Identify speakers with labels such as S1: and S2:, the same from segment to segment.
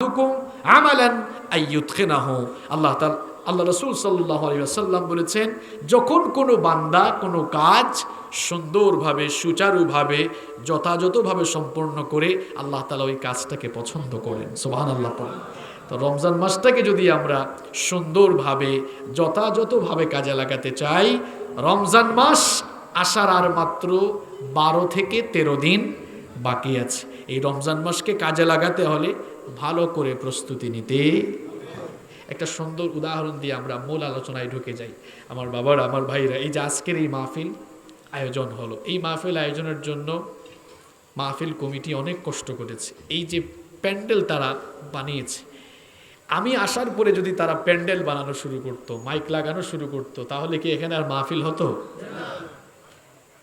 S1: আহাদুকুম আমালান আইয়ুদখিনাহু। আল্লাহ রাসূল সাল্লাল্লাহু আলাইহি ওয়াসাল্লাম বলেছেন, যখন কোনো বান্দা কোনো কাজ সুন্দরভাবে সুচারুভাবে যথাযথভাবে সম্পন্ন করে, আল্লাহ তাআলা ওই কাজটাকে পছন্দ করেন। সুবহানাল্লাহ পড়েন। তো রমজান মাসটাকে যদি আমরা সুন্দরভাবে যথাযথভাবে কাজে লাগাতে চাই, রমজান মাস আসার আর মাত্র 12 থেকে 13 দিন বাকি আছে। এই রমজান মাসকে কাজে লাগাতে হলে ভালো করে প্রস্তুতি নিতে। একটা সুন্দর উদাহরণ দিয়ে আমরা মূল আলোচনায় ঢুকে যাই। আমার বাবার, আমার ভাইরা, এই যে আজকের এই মাহফিল আয়োজন হলো, এই মাহফিল আয়োজনের জন্য মাহফিল কমিটি অনেক কষ্ট করেছে। এই যে প্যান্ডেল তারা বানিয়েছে, আমি আসার পরে যদি তারা প্যান্ডেল বানানো শুরু করতো, মাইক লাগানো শুরু করতো, তাহলে কি এখানে আর মাহফিল হতো?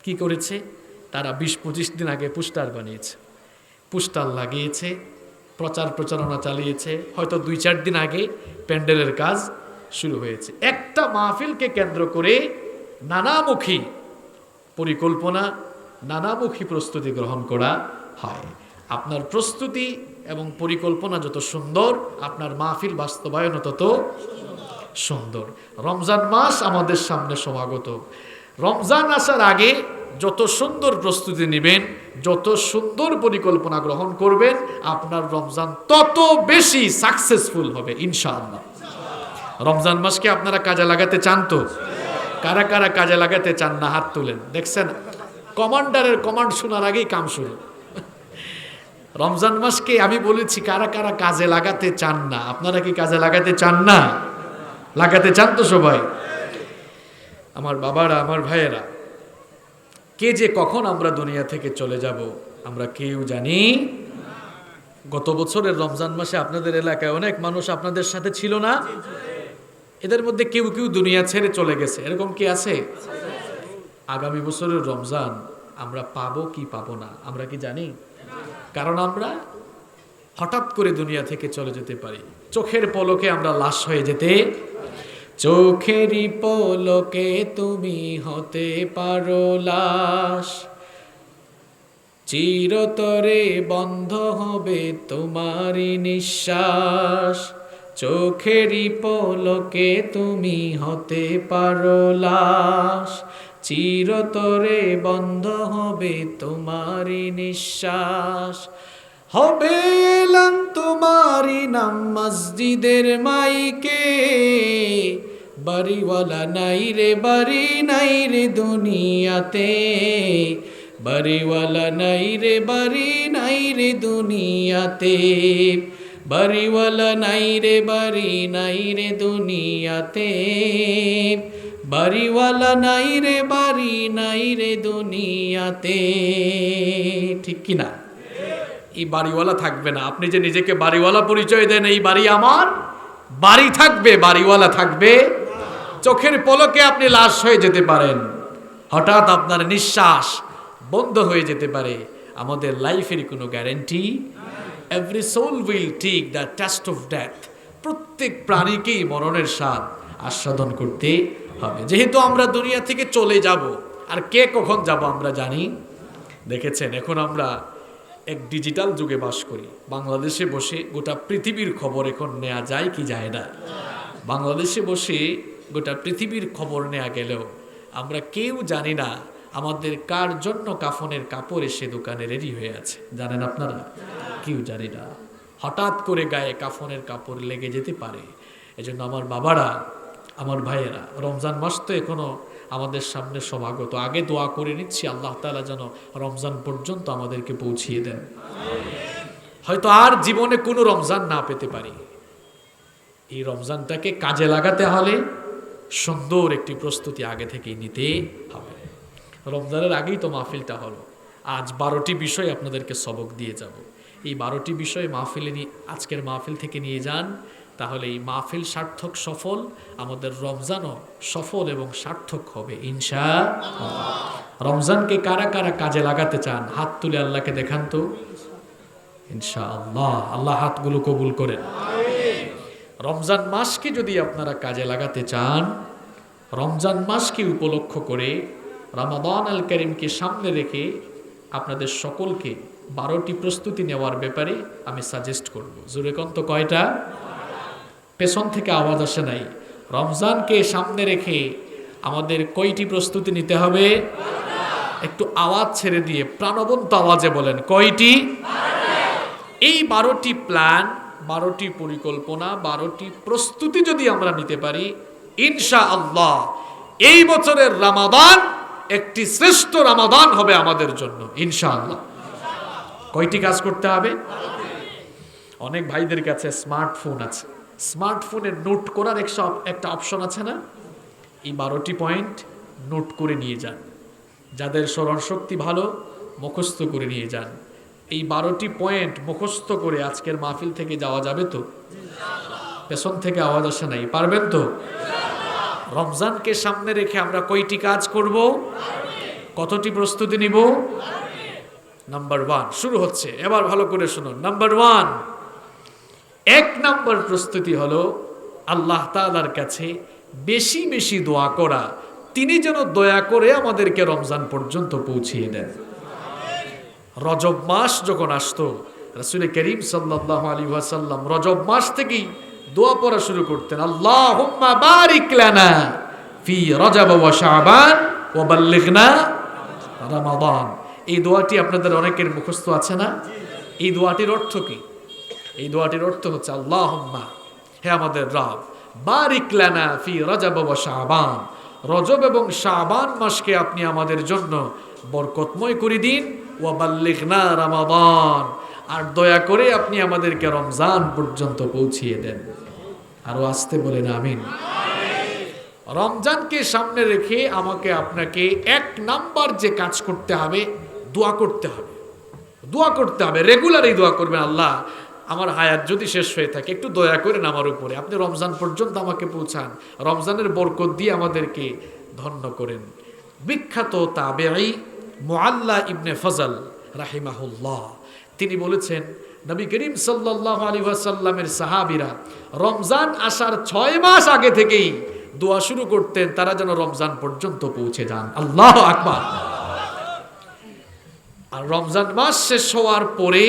S1: কি করেছে তারা? 20-25 দিন আগে পোস্টার বানিয়েছে, পোস্টার লাগিয়েছে, প্রচারণা চালিয়েছে। হয়তো 2-4 দিন আগে প্যান্ডেলের কাজ শুরু হয়েছে। একটা মাহফিলকে কেন্দ্র করে নানামুখী পরিকল্পনা, নানামুখী প্রস্তুতি গ্রহণ করা হয়। আপনার প্রস্তুতি এবং পরিকল্পনা যত সুন্দর, আপনার মাহফিল বাস্তবায়ন তত সুন্দর। রমজান মাস আমাদের সামনে সমাগত। রমজান আসার আগে যত সুন্দর প্রস্তুতি নেবেন, যত সুন্দর পরিকল্পনা গ্রহণ করবেন, আপনার রমজান তত বেশি সাকসেসফুল হবে ইনশাআল্লাহ। রমজান মাসকে আপনারা কাজে লাগাতে চান তো? কারা কারা কাজে লাগাতে চান না হাত তুলেন। দেখছেন, কমান্ডারের কমান্ড শোনার আগেই কাম শুরু। রমজান মাসকে আমি বলেছি কারা কারা কাজে লাগাতে চান না। আপনারা কি কাজে লাগাতে চান না? লাগাতে চান তো সবাই? আমার বাবারা, আমার ভাইয়েরা, কে যে কখন আমরা দুনিয়া থেকে চলে যাব আমরা কেউ জানি। গত বছরের রমজান মাসে আপনাদের এলাকায় অনেক মানুষ আপনাদের সাথে ছিল না? এদের মধ্যে কেউ কেউ দুনিয়া ছেড়ে চলে গেছে, এরকম কি আছে? আগামী বছরের রমজান আমরা পাবো কি পাবো না আমরা কি জানি? কারণ আমরা হঠাৎ করে দুনিয়া থেকে চলে যেতে পারি। চোখের পলকে আমরা লাশ হয়ে যেতে। চোখেরই পলকে তুমি হতে পারো লাশ, চিরতরে বন্ধ হবে তোমারই নিঃশ্বাস। চোখেরই পলকে তুমি হতে পারো লাশ, চিরতরে বন্ধ হবে তোমারই নিঃশ্বাস। হবে এলান তোমারই নাম মসজিদের মাইকে, বাড়িওয়ালা নাই রে বাড়ি নাই রে দুনিয়াতে, বাড়িওয়ালা নাই রে বাড়ি নাই রে দুনিয়াতে, বাড়িওয়ালা নাই রে বাড়ি নাই রে দুনিয়াতে, বাড়িওয়ালা নাই রে বাড়ি নাই রে দুনিয়াতে। ঠিক কিনা? এই বাড়িওয়ালা থাকবে না। আপনি যে নিজেকে বাড়িওয়ালা পরিচয় দেন, এই বাড়ি আমার, বাড়ি থাকবে, বাড়িওয়ালা থাকবে। চোখের পলকে আপনি লাশ হয়ে যেতে পারেন, হঠাৎ আপনার নিঃশ্বাস বন্ধ হয়ে যেতে পারে। আমাদের লাইফের কোনো guarantee. Every soul will take the test of death. প্রত্যেক প্রাণীকেই মরণের স্বাদ আস্বাদন করতে হবে। যেহেতু আমরা দুনিয়া থেকে চলে যাব, আর কে কখন যাব আমরা জানি। দেখেছেন, এখন আমরা এক ডিজিটাল যুগে বাস করি। বাংলাদেশে বসে গোটা পৃথিবীর খবর এখন নেওয়া যায় কি যায় না? বাংলাদেশে বসে গোটা পৃথিবীর খবর নেওয়া গেলেও আমরা কেউ জানি না আমাদের কার জন্য কাফনের কাপড় এসে দোকানে রেডি হয়ে আছে। জানেন আপনারা? কেউ জানি না। হঠাৎ করে গায়ে কাফনের কাপড় লেগে যেতে পারে। এজন্য আমার বাবারা, আমার ভাইয়েরা, রমজান মাস তো এখনো আমাদের সামনে সমাগত। আগে দোয়া করে নিচ্ছি আল্লাহ তাআলা যেন রমজান পর্যন্ত আমাদেরকে পৌঁছিয়ে দেন। হয়তো আর জীবনে কোনো রমজান না পেতে পারি। এই রমজানটাকে কাজে লাগাতে হলে সুন্দর একটি প্রস্তুতি আগে থেকেই নিতে হবে। রমজানের আগেই তো মাহফিলটা হলো। আজ 12টি বিষয় আপনাদেরকে সবক দিয়ে যাব। এই 12টি বিষয় মাহফিলে আজকের মাহফিল থেকে নিয়ে যান, তাহলে এই মাহফিল সার্থক সফল, আমাদের রমজানও সফল এবং সার্থক হবে ইনশাআল্লাহ। রমজানকে কারা কারা কাজে লাগাতে চান হাত তুলে আল্লাহকে দেখান তো ইনশাআল্লাহ। আল্লাহ হাতগুলো কবুল করেন। রমজান মাসকে যদি আপনারা কাজে লাগাতে চান, রমজান মাসকে উপলক্ষ করে, রমাদান আল করিমকে সামনে রেখে আপনাদের সকলকে 12টি প্রস্তুতি নেওয়ার ব্যাপারে আমি সাজেস্ট করব। জোরে কোন তো কয়টা? পেছন থেকে আওয়াজ আসে নাই। রমজানকে সামনে রেখে আমাদের কয়টি প্রস্তুতি নিতে হবে? একটু আওয়াজ ছেড়ে দিয়ে প্রাণবন্ত আওয়াজে বলেন, কয়টি? এই 12টি প্ল্যান, 12টি পরিকল্পনা, 12টি প্রস্তুতি যদি আমরা নিতে পারি, ইনশাআল্লাহ এই বছরের রমাদান একটি শ্রেষ্ঠ রমাদান হবে আমাদের জন্য ইনশাআল্লাহ। কয়টি কাজ করতে হবে? অনেক ভাইদের কাছে স্মার্টফোন আছে, স্মার্টফোনে নোট করার একটা অপশন আছে না? এই 12টি পয়েন্ট নোট করে নিয়ে যান। যাদের স্মরণ শক্তি ভালো, মুখস্থ করে নিয়ে যান। এই 12টি পয়েন্ট মুখস্থ করে আজকের মাহফিল থেকে যাওয়া যাবে তো? পেছন থেকে আওয়াজ আসে নাই, পারবেন তো? রমজানকে সামনে রেখে আমরা কয়টি কাজ করব? কতটি প্রস্তুতি নিব? নাম্বার 1 শুরু হচ্ছে, এবার ভালো করে শুনুন। নাম্বার 1, 1 নাম্বার প্রস্তুতি হলো আল্লাহ তাআলার কাছে বেশি বেশি দোয়া করা, তিনি যেন দয়া করে আমাদেরকে রমজান পর্যন্ত পৌঁছিয়ে দেন। রজব মাস যখন আসতো, রাসূল করিম সাল্লাল্লাহু আলাইহি ওয়াসাল্লাম রজব মাস থেকেই দোয়া পড়া শুরু করতেন, আল্লাহুম্মা বারিক লানা ফি রজব ওয়া শাবান ওয়া বাল্লিগনা রমাদান। এই দোয়াটি আপনাদের অনেকের মুখস্থ আছে না? এই দোয়াটির অর্থ কি? এই দোয়াটির অর্থ হচ্ছে, আল্লাহুম্মা, হে আমাদের রব, বারিক লানা ফি রজব ওয়া শাবান, রজব এবং শাবান মাসকে আপনি আমাদের জন্য বরকতময় করে দিন, ওয়া বাল্লিগনা রমাদান, আর দয়া করে আপনি আমাদেরকে রমজান পর্যন্ত পৌঁছিয়ে দেন। আরো আসতে বলেন আমিন। রমজানকে সামনে রেখে আমাকে আপনাকে 1 নাম্বার যে কাজ করতে হবে, দোয়া করতে হবে। দোয়া করতে হবে, রেগুলারই দোয়া করবেন, আল্লাহ আমার হায়াত যদি শেষ হয়ে থাকে একটু দয়া করেন আমার উপরে, আপনি রমজান পর্যন্ত আমাকে পৌঁছান, রমজানের বরকত দিয়ে আমাদেরকে ধন্য করেন। বিখ্যাত তাবেঈ মুআল্লা ইবনে ফজল রাহিমাহুল্লাহ, তিনি বলেছেন, নবী করিম সাল্লাল্লাহু আলাইহি ওয়াসাল্লামের সাহাবীরা রমজান আসার 6 মাস আগে থেকেই দোয়া শুরু করতেন তারা যেন রমজান পর্যন্ত পৌঁছে যান। আল্লাহু আকবার। আর রমজান মাস শেষ হওয়ার পরে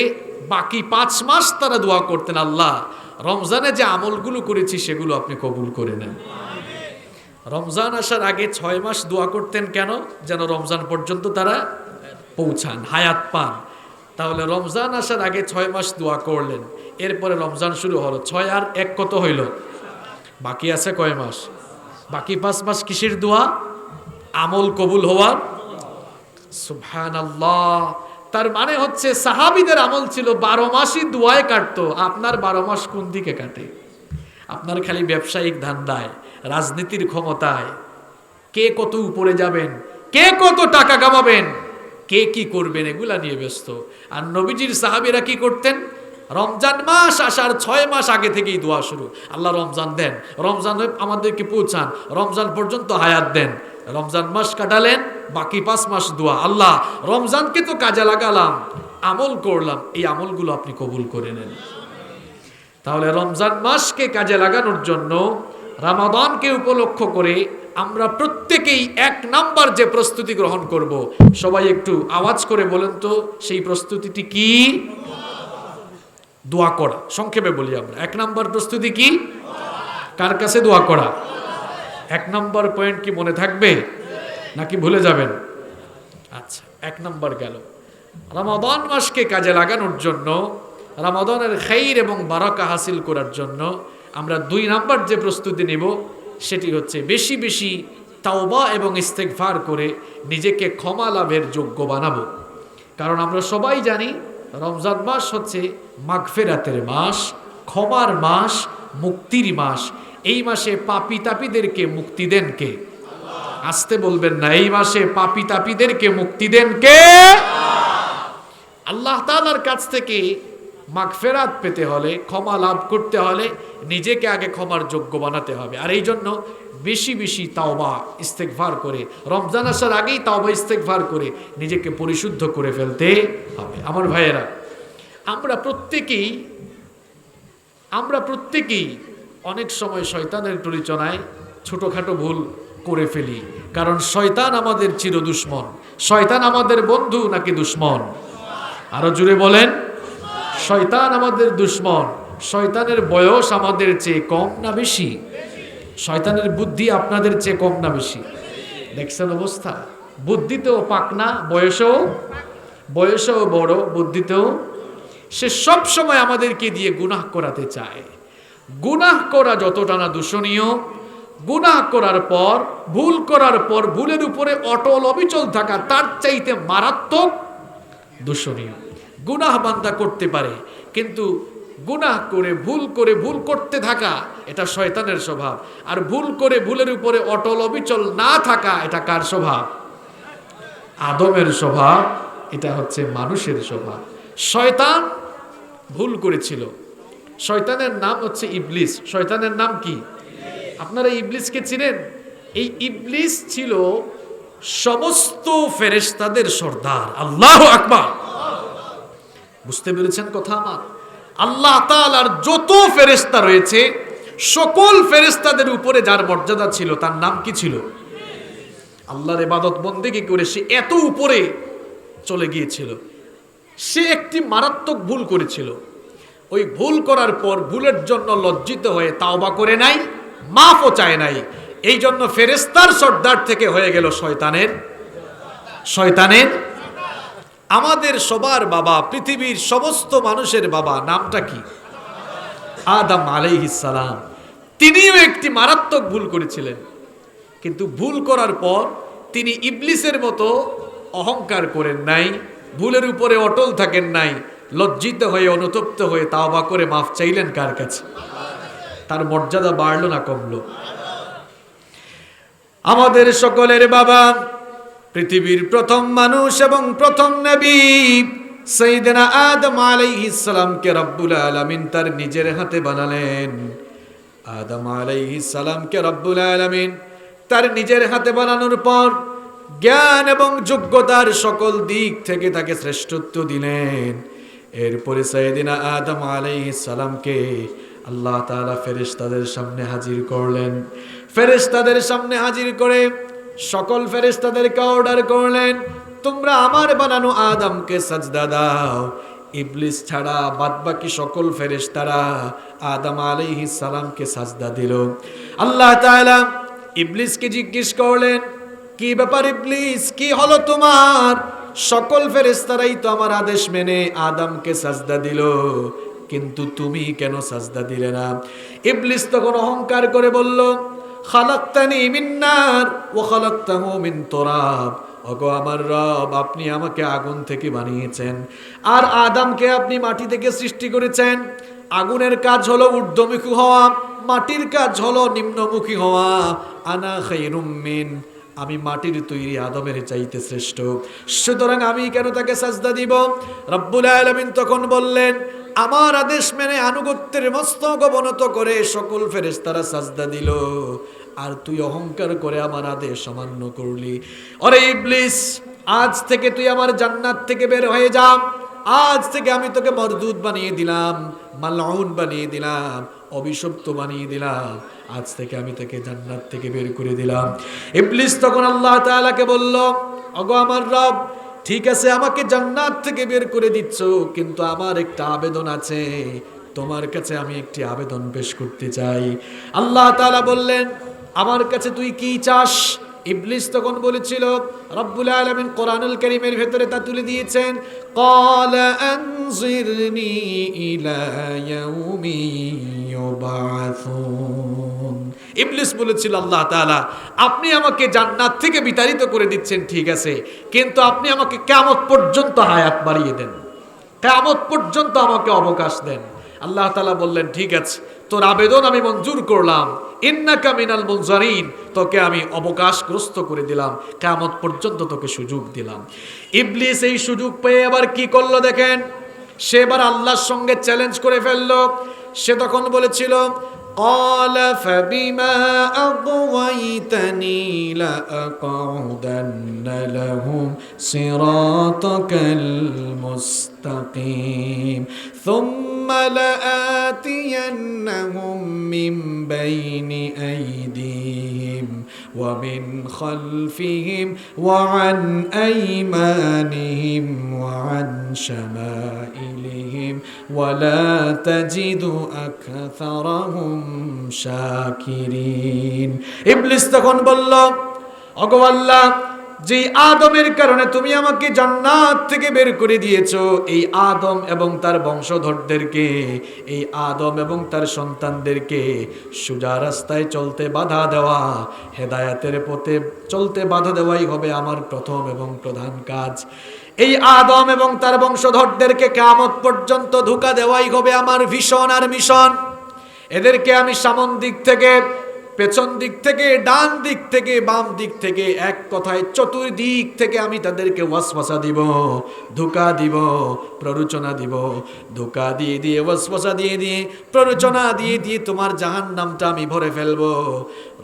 S1: বাকি 5 মাস তারা দোয়া করতেন, আল্লাহ রমজানে যে আমলগুলো করেছি সেগুলো আপনি কবুল করে নেন। রমজান আসার আগে 6 মাস দোয়া করতেন কেন? যেন রমজান পর্যন্ত তারা পৌঁছান, হায়াত পান। তাহলে রমজান আসার আগে 6 মাস দোয়া করলেন, এরপরে রমজান শুরু হলো, 6 আর 1 কত হইল? বাকি আছে কয় মাস? বাকি 5 মাস কিসের দোয়া? আমল কবুল হওয়ার। সুবহানাল্লাহ। তার মানে হচ্ছে সাহাবীদের আমল ছিল 12 মাসই দোয়ায় কাটতো। আপনার 12 মাস কোন দিকে কাটে? আপনার খালি ব্যবসায়িক ধান্দায়, রাজনীতির ক্ষমতায়, কে কত উপরে যাবেন, কে কত টাকা কামাবেন, কে কি করবেন, এগুলা নিয়ে ব্যস্ত। আর নবীজির সাহাবীরা কি করতেন? রমজান মাস আসার 6 মাস আগে থেকেই দোয়া শুরু, আল্লাহ রমজান দেন, রমজান আমাদেরকে পৌঁছান, রমজান পর্যন্ত হায়াত দেন। রমজান মাস কাটালেন, বাকি 5 মাস দোয়া, আল্লাহ রমজানকে তো কাজে লাগালাম, আমল করলাম, এই আমলগুলো আপনি কবুল করে নেন। তাহলে রমজান মাসকে কাজে লাগানোর জন্য রমাদানকে উপলক্ষ করে আমরা প্রত্যেকেই 1 নাম্বার যে প্রস্তুতি গ্রহণ করব, সবাই একটু আওয়াজ করে বলেন তো সেই প্রস্তুতিটি কি? দোয়া করা। সংক্ষেপে বলি আমরা, 1 নাম্বার প্রস্তুতি কি? কার কাছে দোয়া করা? 1 নাম্বার পয়েন্ট কি মনে থাকবে নাকি ভুলে যাবেন? আচ্ছা, 1 নাম্বার গেল। রমাদান মাসকে কাজে লাগানোর জন্য, রমাদানের খাইর এবং বারাকা হাসিল করার জন্য আমরা 2 নাম্বার যে প্রস্তুতি নেব সেটি হচ্ছে বেশি বেশি তাওবা এবং ইস্তেগফার করে নিজেকে ক্ষমা লাভের যোগ্য বানাবো। কারণ আমরা সবাই জানি রমজান মাস হচ্ছে মাগফিরাতের মাস, ক্ষমার মাস, মুক্তির মাস। এই মাসে পাপী তাপীদেরকে মুক্তি দেন কে? আসতে বলবেন না, এই মাসে পাপী তাপীদেরকে মুক্তি দেন কে? আল্লাহ তাআলার কাছ থেকে মাগফিরাত পেতে হলে, ক্ষমা লাভ করতে হলে নিজেকে আগে ক্ষমার যোগ্য বানাতে হবে। আর এই জন্য বেশি বেশি তাওবা ইস্তেগফার করে, রমজান আসার আগেই তাওবা ইস্তেগফার করে নিজেকে পরিশুদ্ধ করে ফেলতে হবে। আমার ভাইয়েরা, আমরা প্রত্যেকেই অনেক সময় শয়তানের প্ররোচনায় ছোটখাটো ভুল করে ফেলি। কারণ শয়তান আমাদের চির দুশ্মন। শয়তান আমাদের বন্ধু নাকি দুশ্মন? আরো জুড়ে বলেন, শয়তান আমাদের দুশ্মন। শয়তানের বয়স আমাদের চেয়ে কম না বেশি? শয়তানের বুদ্ধি আপনাদের চেয়ে কম না বেশি? দেখছেন অবস্থা, বুদ্ধিতেও পাকনা, বয়সেও বড়, বুদ্ধিতেও। সে সব সময় আমাদেরকে দিয়ে গুনাহ করাতে চায়। গুনাহ করা যতটা না দূষণীয়, গুনাহ করার পর, ভুল করার পর ভুলের উপরে অটল অবিচল থাকা তার চাইতে মারাত্মক দূষণীয়। গুনাহ বান্দা করতে পারে, কিন্তু গুনাহ করে ভুল করতে থাকা এটা শয়তানের স্বভাব। আর ভুল করে ভুলের উপরে অটল অবিচল না থাকা এটা কার স্বভাব? আদমের স্বভাব। এটা হচ্ছে মানুষের স্বভাব। শয়তান ভুল করেছিল। শয়তানের নাম হচ্ছে ইবলিস। শয়তানের নাম কি? আপনারা ইবলিসকে চিনেন? এই ইবলিস ছিল সমস্ত ফেরেশতাদের সর্দার। আল্লাহু আকবার। বুঝতে পেরেছেন কথা আমার? আল্লাহ তাআলার যত ফেরেশতা রয়েছে সকল ফেরেশতাদের উপরে যার মর্যাদা ছিল তার নাম কি ছিল? আল্লাহর ইবাদত বন্দেগী করে সে এত উপরে চলে গিয়েছিল। সে একটি মারাত্মক ভুল করেছিল। ওই ভুল করার পর ভুলের জন্য লজ্জিত হয়ে তাওবা করে নাই, মাফও চায় নাই। এই জন্য ফেরেশতার সর্দার থেকে হয়ে গেল শয়তানের। আমাদের সবার বাবা, পৃথিবীর সমস্ত মানুষের বাবা নামটা কি? আদম আলাইহিস সালাম। তিনিও একটি মারাত্মক ভুল করেছিলেন, কিন্তু ভুল করার পর তিনি ইবলিসের মতো অহংকার করেন নাই, ভুলের উপরে অটল থাকেন নাই, লজ্জিত হয়ে অনুতপ্ত হয়ে তাওবা করে মাফ চাইলেন কার কাছে? তার মর্যাদা বাড়লো না কমলো? আমাদের সকলের বাবা, পৃথিবীর প্রথম মানুষ এবং প্রথম নবী সাইয়েদনা আদম আলাইহিস সালামকে রব্বুল আলামিন তার নিজের হাতে বানালেন। আদম আলাইহিস সালামকে রব্বুল আলামিন তার নিজের হাতে বানানোর পর জ্ঞান এবং যোগ্যতার সকল দিক থেকে তাকে শ্রেষ্ঠত্ব দিলেন। এরপরে সাইয়েদনা আদম আলাইহিস সালামকে আল্লাহ তাআলা ফেরেশতাদের সামনে হাজির করলেন। ফেরেশতাদের সামনে হাজির করে সকল ফেরেশতাদেরকে অর্ডার করলেন, তোমরা আমার বানানো আদমকে সাজদা দাও। ইবলিস ছাড়া বাদবাকি সকল ফেরেশতারা আদম আলাইহিস সালামকে সাজদা দিল। আল্লাহ তাআলা ইবলিসকে জিজ্ঞেস করলেন, কি ব্যাপার ইবলিস, কি হলো তোমার? সকল ফেরেশতারাই তো আমার আদেশ মেনে আদমকে সাজদা দিল, কিন্তু তুমি কেন সাজদা দিলে না? ইবলিস তখন অহংকার করে বলল, খালাকতানি মিন নার ওয়া খালাকতাহু মিন তুরাব। ওগো আমার রব, আপনি আমাকে আগুন থেকে বানিয়েছেন আর আদমকে আপনি মাটি থেকে সৃষ্টি করেছেন। আগুনের কাজ হলো ঊর্ধ্বমুখী হওয়া, মাটির কাজ হলো নিম্নমুখী হওয়া। আনা খায়রুম মিন, আমি মাটির তৈরি আদমের চাইতে শ্রেষ্ঠ, সুতরাং আমি কেন তাকে সাজদা দিব? রব্বুল আলামিন তখন বললেন, আমার আদেশ মেনে আনুগত্যের মস্তক অবনত করে সকল ফেরেশতারা সাজদা দিল, আর তুই অহংকার করে আমার আদেশ অমান্য করলি। ওরে ইবলিস, আজ থেকে তুই আমার জান্নাত থেকে বের হয়ে যা। আজ থেকে আমি তোকে মরদুদ বানিয়ে দিলাম, মালউন বানিয়ে দিলাম, অভিশপ্ত বানিয়ে দিলাম। আজ থেকে আমি তোকে জান্নাত থেকে বের করে দিলাম। ইবলিস তখন আল্লাহ তাআলাকে বলল, ওগো আমার রব, ঠিক আছে আমাকে জান্নাত থেকে বের করে দিচ্ছ, কিন্তু আমার একটা আবেদন আছে, তোমার কাছে আমি একটি আবেদন পেশ করতে চাই। আল্লাহ তাআলা বললেন, আমার কাছে তুই কি চাস? ইবলিস তখন বলেছিল, রব্বুল আলামিন কোরআনুল কারীমের ভেতরে তা তুলে দিয়েছেন, ক্বালা আনজিরনি ইলা ইয়াউমি ইউবাসুন। ইবলিস বলেছিল, আল্লাহ তাআলা আপনি আমাকে জান্নাত থেকে বিতাড়িত করে দিচ্ছেন ঠিক আছে, কিন্তু আপনি আমাকে কিয়ামত পর্যন্ত হায়াত বাড়িয়ে দেন, কিয়ামত পর্যন্ত আমাকে অবকাশ দেন। আল্লাহ তাআলা বললেন, ঠিক আছে, তোর আবেদন আমি মঞ্জুর করলাম, ইন্নাকা মিনাল মুনজারিন, তোকে আমি অবকাশগ্রস্ত করে দিলাম, কিয়ামত পর্যন্ত তোকে সুযোগ দিলাম। ইবলিস এই সুযোগ পেয়ে আবার কি করলো দেখেন, সে এবার আল্লাহর সঙ্গে চ্যালেঞ্জ করে ফেললো। সে তখন বলেছিল, قال فبما أغويتني لأقعدن لهم صراطك المستقيم ثم لآتينهم من بين أيديهم ومن خلفهم وعن أيمانهم وعن شمائلهم ولا تجد أكثرهم شاكرين ইবলিস তখন বলল, ওগো আল্লাহ, যে আদমের কারণে তুমি আমাকে জান্নাত থেকে বের করে দিয়েছো, এই আদম এবং তার বংশধরদেরকে, এই আদম এবং তার সন্তানদেরকে সোজা রাস্তায় চলতে বাধা দেওয়া, হেদায়েতের পথে চলতে বাধা দেওয়াই হবে আমার প্রথম এবং প্রধান কাজ। এই আদম এবং তার বংশধরদেরকে কিয়ামত পর্যন্ত ধোঁকা দেওয়াই হবে আমার ভিশন আর মিশন। এদেরকে আমি সামন দিক থেকে, পেছন দিক থেকে, ডান দিক থেকে, বাম দিক থেকে, এক কথায় চতুর্দিক থেকে আমি তাদেরকে ওয়াসওয়াসা দিব, ধোঁকা দিব, প্ররোচনা দিব। ধোঁকা দিয়ে দিয়ে, ওয়াসওয়াসা দিয়ে দিয়ে, প্ররোচনা দিয়ে দিয়ে তোমার জাহান্নামটা আমি ভরে ফেলবো।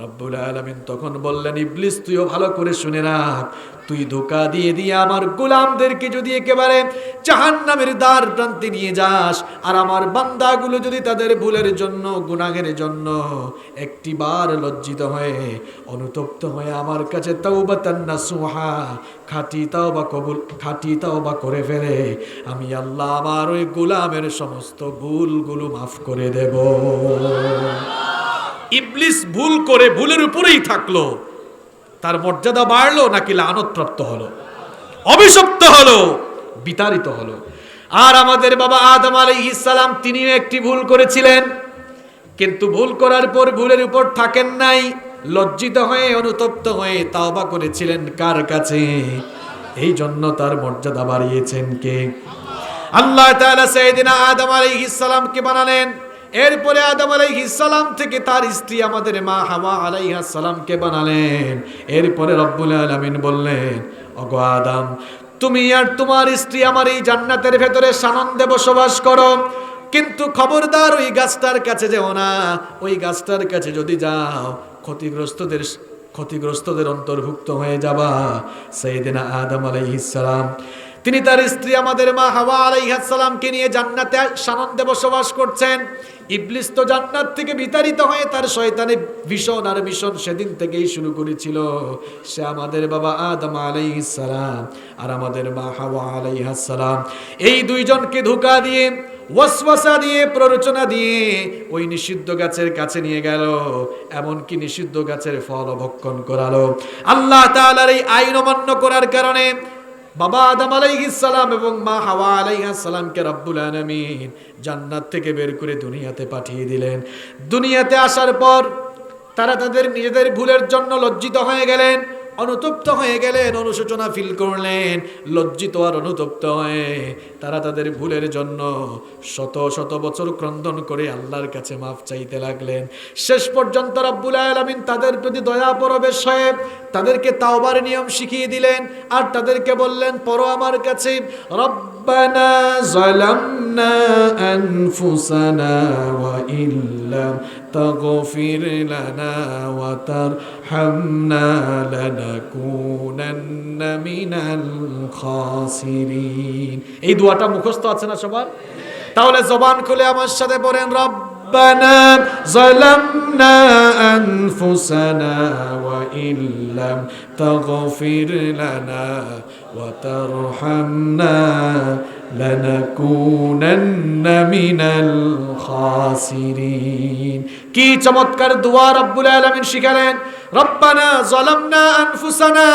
S1: রব্বুল আলামিন তখন বললেন, ইবলিস তুইও ভালো করে শুনে রাখ, তুই ধোঁকা দিয়ে দিয়ে আমার গোলামদেরকে যদি একেবারে জাহান্নামের দ্বার প্রান্তে নিয়ে যাস, আর আমার বান্দাগুলো যদি তাদের ভুলের জন্য, গুনাহের জন্য একটিবার লজ্জিত হয়ে, অনুতপ্ত হয়ে আমার কাছে তাওবাতান নাসুহা, খাঁটি তাওবা করে ফেলে, আমি আল্লাহ আমার ওই গোলামের সমস্ত ভুলগুলো মাফ করে দেব। ইবলিস ভুল করে ভুলের উপরেই থাকলো, তার মর্যাদা বাড়লো নাকি লানত হলো, অভিশপ্ত হলো, বিতাড়িত হলো। আর আমাদের বাবা আদম আলাইহিস সালাম, তিনিও একটি ভুল করেছিলেন, কিন্তু ভুল করার পর ভুলের উপর থাকেন নাই, লজ্জিত হয়ে, অনুতপ্ত হয়ে তাওবা করেছিলেন কার কাছে? এই জন্য তার মর্যাদা বাড়িয়েছেন কে? আল্লাহ তাআলা সাইয়েদিনা আদম আলাইহিস সালামকে বানালেন। এরপরে আদম আলাইহিস সালাম থেকে তার স্ত্রী আমাদের মা হাওয়া আলাইহিস সালামকে বানালেন। এরপরে রব্বুল আলামিন বললেন, ওগো আদম, তুমি আর তোমার স্ত্রী আমার এই জান্নাতের ভেতরে সানন্দে বসবাস করো, কিন্তু খবরদার ওই গাছটার কাছে যেও না। ওই গাছটার কাছে যদি যাও, ক্ষতিগ্রস্তদের অন্তর্ভুক্ত হয়ে যাবা। সাইয়েদিনা আদম আলাইহিস সালাম, তিনি তার স্ত্রী আমাদের মা হাওয়া আলাইহিস সালামকে নিয়ে জান্নাতে সানন্দে বসবাস করছেন। ইবলিস তো জান্নাত থেকে বিতাড়িত হয়ে তার শয়তানি ভীষণ আর মিশন সেদিন থেকেই শুরু করেছিল। সে আমাদের বাবা আদম আলাইহিস সালাম আর আমাদের মা হাওয়া আলাইহিস সালাম, এই দুইজনকে ধোঁকা দিয়ে, ওয়াসওয়াসা দিয়ে, প্ররোচনা দিয়ে ওই নিষিদ্ধ গাছের কাছে নিয়ে গেল, এমনকি নিষিদ্ধ গাছের ফল ভক্ষণ করালো। আল্লাহ তাআলার এই আইন অমান্য করার কারণে বাবা আদম আলাইহিস সালাম এবং মা হাওয়া আলাইহিস সালামকে রব্বুল আলামিন জান্নাত থেকে বের করে দুনিয়াতে পাঠিয়ে দিলেন। দুনিয়াতে আসার পর তারা তাদের নিজেদের ভুলের জন্য লজ্জিত হয়ে গেলেন, অনুতপ্ত হয়ে গেলেন, অনুশোচনা ফিল করলেন। লজ্জিত আর অনুতপ্ত হয়ে তারা তাদের ভুলের জন্য শত শত বছর ক্রন্দন করে আল্লাহর কাছে মাফ চাইতে লাগলেন। শেষ পর্যন্ত রব্বুল আলামিন তাদের প্রতি দয়া পরবেশ হয়ে তাদেরকে তাওবার নিয়ম শিখিয়ে দিলেন, আর তাদেরকে বললেন, পড়ো আমার কাছে, রব্বানা যালামনা আনফুসানা ওয়া ইল্লাম তাগফির লানা ওয়া তারহামনা লানাকুনান্না মিনাল খাসিরিন। এই দোয়াটা মুখস্থ আছে না সবার? তাহলে জবান খুলে আমার সাথে পড়েন, রব্বানা যালামনা আনফুসানা ওয়া ইল্লাম তাগফির লানা ওয়া তারহামনা লানাকুনান্না মিনাল খাসিরিন। কি চমৎকার দোয়া রব্বুল আলামিন শিখালেন। রব্বানা যালামনা আনফুসানা,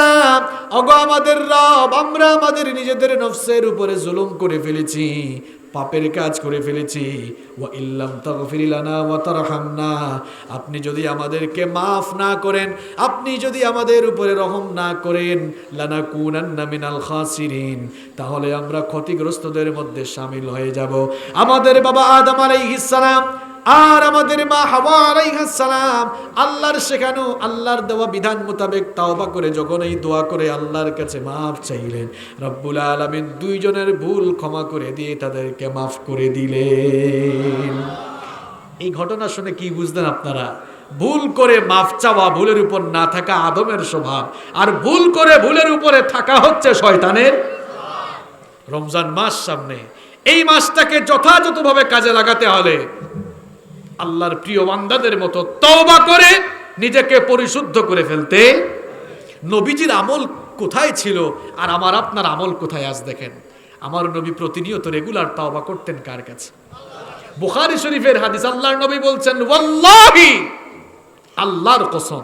S1: ওগো আমাদের রব, আমরা আমাদের নিজেদের নফসের উপরে জুলুম করে ফেলেছি, পাপের কাজ করে ফেলেছি। ওয়া ইল্লাম তাগফির লানা ওয়া তারহামনা, আপনি যদি আমাদেরকে মাফ না করেন, আপনি যদি আমাদের উপরে রহম না করেন, লানাকুনান্না মিনাল খাসিরিন, তাহলে আমরা ক্ষতিগ্রস্তদের মধ্যে শামিল হয়ে যাব। আমাদের বাবা আদম আলাইহিস সালাম আর আমাদের মা হাওয়া আলাইহিস সালাম আল্লাহর শেখানো, আল্লাহর দেওয়া বিধান মোতাবেক তাওবা করে যখন এই দোয়া করে আল্লাহর কাছে মাফ চাইলেন, রব্বুল আলামিন দুইজনের ভুল ক্ষমা করে দিয়ে তাদেরকে মাফ করে দিলেন। এই ঘটনা শুনে কি বুঝলেন আপনারা? ভুল করে মাফ চাওয়া, ভুলের উপর না থাকা আদমের স্বভাব, আর ভুল করে ভুলের উপরে থাকা হচ্ছে শয়তানের। রমজান মাস সামনে, এই মাসটাকে যথাযথভাবে কাজে লাগাতে হলে আল্লাহর প্রিয় বান্দাদের মতো তওবা করে নিজেকে পরিশুদ্ধ করে ফেলতে। নবীজির আমল কোথায় ছিল আর আমার আপনার আমল কোথায়? আজ দেখেন, আমার নবী প্রতিনিয়ত রেগুলার তাওবা করতেন কার কাছে? বুখারী শরীফের হাদিস, আল্লাহর নবী বলছেন, ওয়াল্লাহি, আল্লাহর কসম,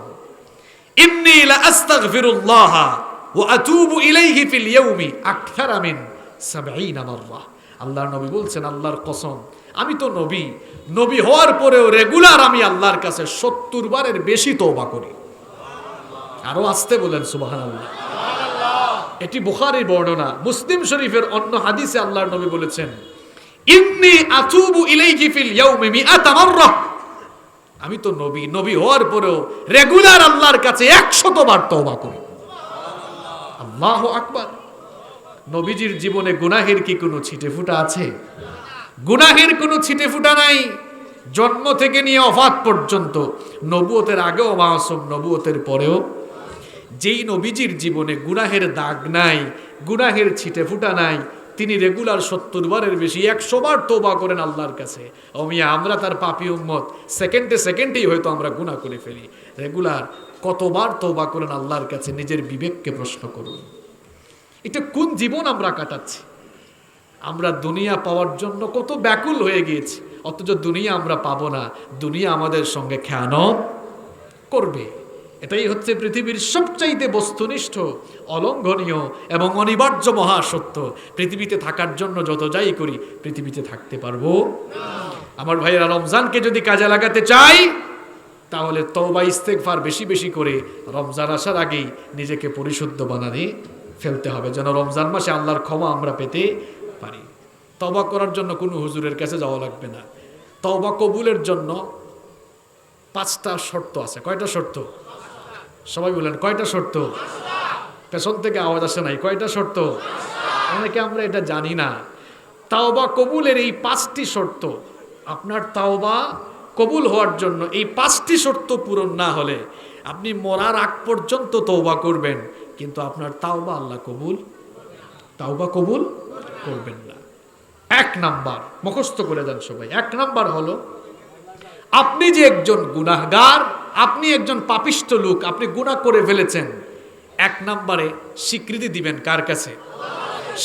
S1: ইন্নী লা আস্তাগফিরুল্লাহ ওয়া আতুবু ইলাইহি ফিল ইয়াউমি আকথারা মিন ৭০ মাররা। আল্লাহর নবী বলছেন, আল্লাহর কসম, আমি তো নবী, নবী হওয়ার পরেও রেগুলার আমি আল্লাহর কাছে ৭০ বারের বেশি তওবা করি। আরো আসতে বলেন সুবহানাল্লাহ। এটি বুখারীর বর্ণনা। মুসলিম শরীফের অন্য হাদিসে আল্লাহর নবী বলেছেন, ইন্নী আতুবু ইলাইহি ফিল ইয়াউমি মিআতা মাররা। আমি তো নবী, নবী হওয়ার পরেও রেগুলার আল্লাহর কাছে ১০০ বার তওবা করি। আল্লাহু আকবার। নবীজির জীবনে গুনাহের কি কোনো ছিটেফোঁটা আছে? গুনাহের কোনো ছিটেফোঁটা নাই। জন্ম থেকে নিয়ে ওফাত পর্যন্ত, নবুয়তের আগেও মাসুম, নবুয়তের পরেও। যেই নবীজির জীবনে গুনাহের দাগ নাই, গুনাহের ছিটেফোঁটা নাই, তিনি রেগুলার ৭০ বারের বেশি ১০০ বার তওবা করেন আল্লাহর কাছে। ও মিয়া, আমরা তার পাপী উম্মত, সেকেন্ডেই হয়তো আমরা গুনাহ করে ফেলি। রেগুলার কতবার তওবা করেন আল্লাহর কাছে? নিজের বিবেককে প্রশ্ন করুন। এটা কোন জীবন আমরা কাটাচ্ছি? আমরা দুনিয়া পাওয়ার জন্য কত ব্যাকুল হয়ে গিয়েছি, অথচ দুনিয়া আমরা পাবো না। দুনিয়া আমাদের সঙ্গে খেয়ানত করবে। এটাই হচ্ছে পৃথিবীর সবচাইতে বস্তুনিষ্ঠ, অলঙ্ঘনীয় এবং অনিবার্য মহাসত্য। পৃথিবীতে থাকার জন্য যত যাই করি, পৃথিবীতে থাকতে পারবো আমার ভাইয়েরা, রমজানকে যদি কাজে লাগাতে চাই, তাহলে তওবা ইস্তেগফার বেশি বেশি করে রমজান আসার আগেই নিজেকে পরিশুদ্ধ বানাতে ফেলতে হবে, যেন রমজান মাসে আল্লাহর ক্ষমা আমরা পেতে পারি। তওবা করার জন্য কোনো হুজুরের কাছে যাওয়া লাগবে না। তওবা কবুলের জন্য ৫টা শর্ত আছে। কয়টা শর্ত? সবাই বলেন, কয়টা শর্ত? পেছন থেকে আওয়াজ আসে নাই। কয়টা শর্ত? অনেকে আমরা এটা জানি না। তাওবা কবুলের এই 5টি শর্ত, আপনার তাওবা কবুল হওয়ার জন্য এই 5টি শর্ত পূরণ না হলে আপনি মরার আগ পর্যন্ত তওবা করবেন, কিন্তু আপনার তাওবা আল্লাহ তাওবা কবুল করবেন না। ১ নাম্বার, মুখস্থ করে দেন সবাই। ১ নাম্বার হলো, আপনি যে একজন গুনাহগার, আপনি একজন পাপিষ্ঠ লোক, আপনি গুনাহ করে ফেলেছেন। ১ নম্বরে স্বীকৃতি দিবেন কার কাছে?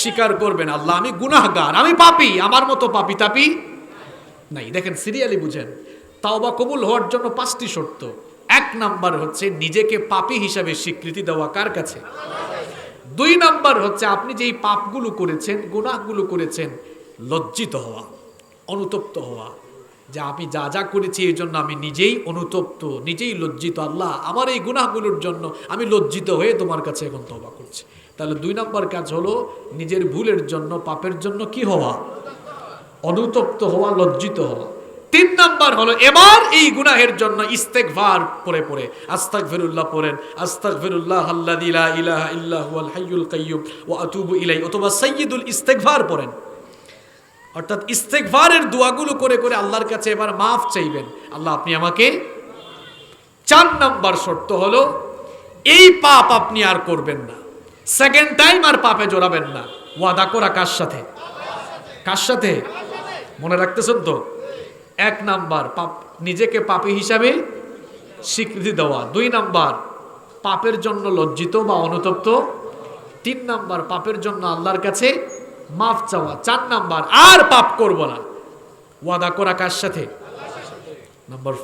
S1: স্বীকার করবেন, আল্লাহ আমি গুনাহগার, আমি পাপী, আমার মতো পাপী তাপি নাই। দেখেন, সিরিয়ালি বুঝেন। তাওবা কবুল হওয়ার জন্য 5টি শর্ত। ১ নাম্বার হচ্ছে নিজেকে পাপী হিসাবে স্বীকৃতি দেওয়া কার কাছে? ২ নাম্বার হচ্ছে আপনি যেই পাপগুলো করেছেন, গুনাহগুলো করেছেন, লজ্জিত হওয়া, অনুতপ্ত হওয়া, যে আমি যা যা করেছি এই জন্য আমি নিজেই অনুতপ্ত, নিজেই লজ্জিত। আল্লাহ, আমার এই গুনাহগুলোর জন্য আমি লজ্জিত হয়ে তোমার কাছে এখন তওবা করছি। তাহলে ২ নম্বর কাজ হলো নিজের ভুলের জন্য, পাপের জন্য কি হওয়া? অনুতপ্ত হওয়া, লজ্জিত হওয়া। ৩ নম্বর হলো এবার এই গুনাহের জন্য ইস্তেগফার পড়ে পড়ে আস্তাগফিরুল্লাহ পড়েন, আস্তাগফিরুল্লাহ আল্লাযী লা ইলাহা ইল্লা হুয়াল হাইয়ুল কাইয়্যুম ওয়া আতুবু ইলাইহি, অথবা সাইয়্যিদুল ইস্তেগফার পড়েন। অর্থাৎ ইস্তেগফারের দোয়াগুলো করে করে আল্লাহর কাছে এবার মাফ চাইবেন, আল্লাহ আপনি আমাকে। ৪ নাম্বার শর্ত হলো এই পাপ আপনি আর করবেন না, সেকেন্ড টাইম আর পাপে জড়াবেন না। ওয়াদা করা কার সাথে? কার সাথে? মনে রাখতেছেন তো? ১ নাম্বার পাপ, নিজেকে পাপী হিসাবে স্বীকৃতি দেওয়া। ২ নাম্বার পাপের জন্য লজ্জিত বা অনুতপ্ত। ৩ নাম্বার পাপের জন্য আল্লাহর কাছে মাফ চাওয়া। ৪ নাম্বার আর পাপ করব না, ওয়াদা করা কার সাথে? নাম্বার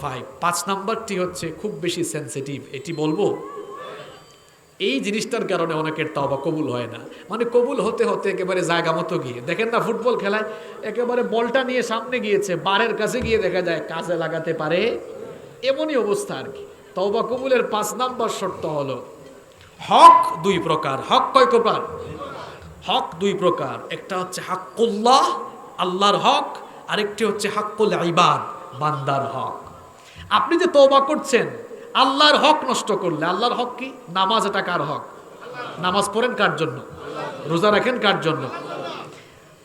S1: ৫ নাম্বারটি হচ্ছে খুব বেশি সেনসিটিভ, এটি বলবো। এই জিনিসটার কারণে অনেকের তওবা কবুল হয় না। মানে কবুল হতে হতে একেবারে জায়গা মতো গিয়ে, দেখেন না ফুটবল খেলায় একেবারে বলটা নিয়ে সামনে গিয়েছে, বারের কাছে গিয়ে দেখা যায় কাজে লাগাতে পারে, এমনই অবস্থা আর কি। তওবা কবুলের ৫ নাম্বার শর্ত হলো হক ২ প্রকার। হক কয় প্রকার? হক ২ প্রকার। একটা হচ্ছে হাক্কুল্লাহ, আল্লাহর হক, আরেকটি হচ্ছে হাক্কুল ইবাদ, বান্দার হক। আপনি যে তওবা করছেন, আল্লাহর হক নষ্ট করলে, আল্লাহর হক কি? নামাজ, এটা কার হক? নামাজ পড়েন কার জন্য? রোজা রাখেন কার জন্য?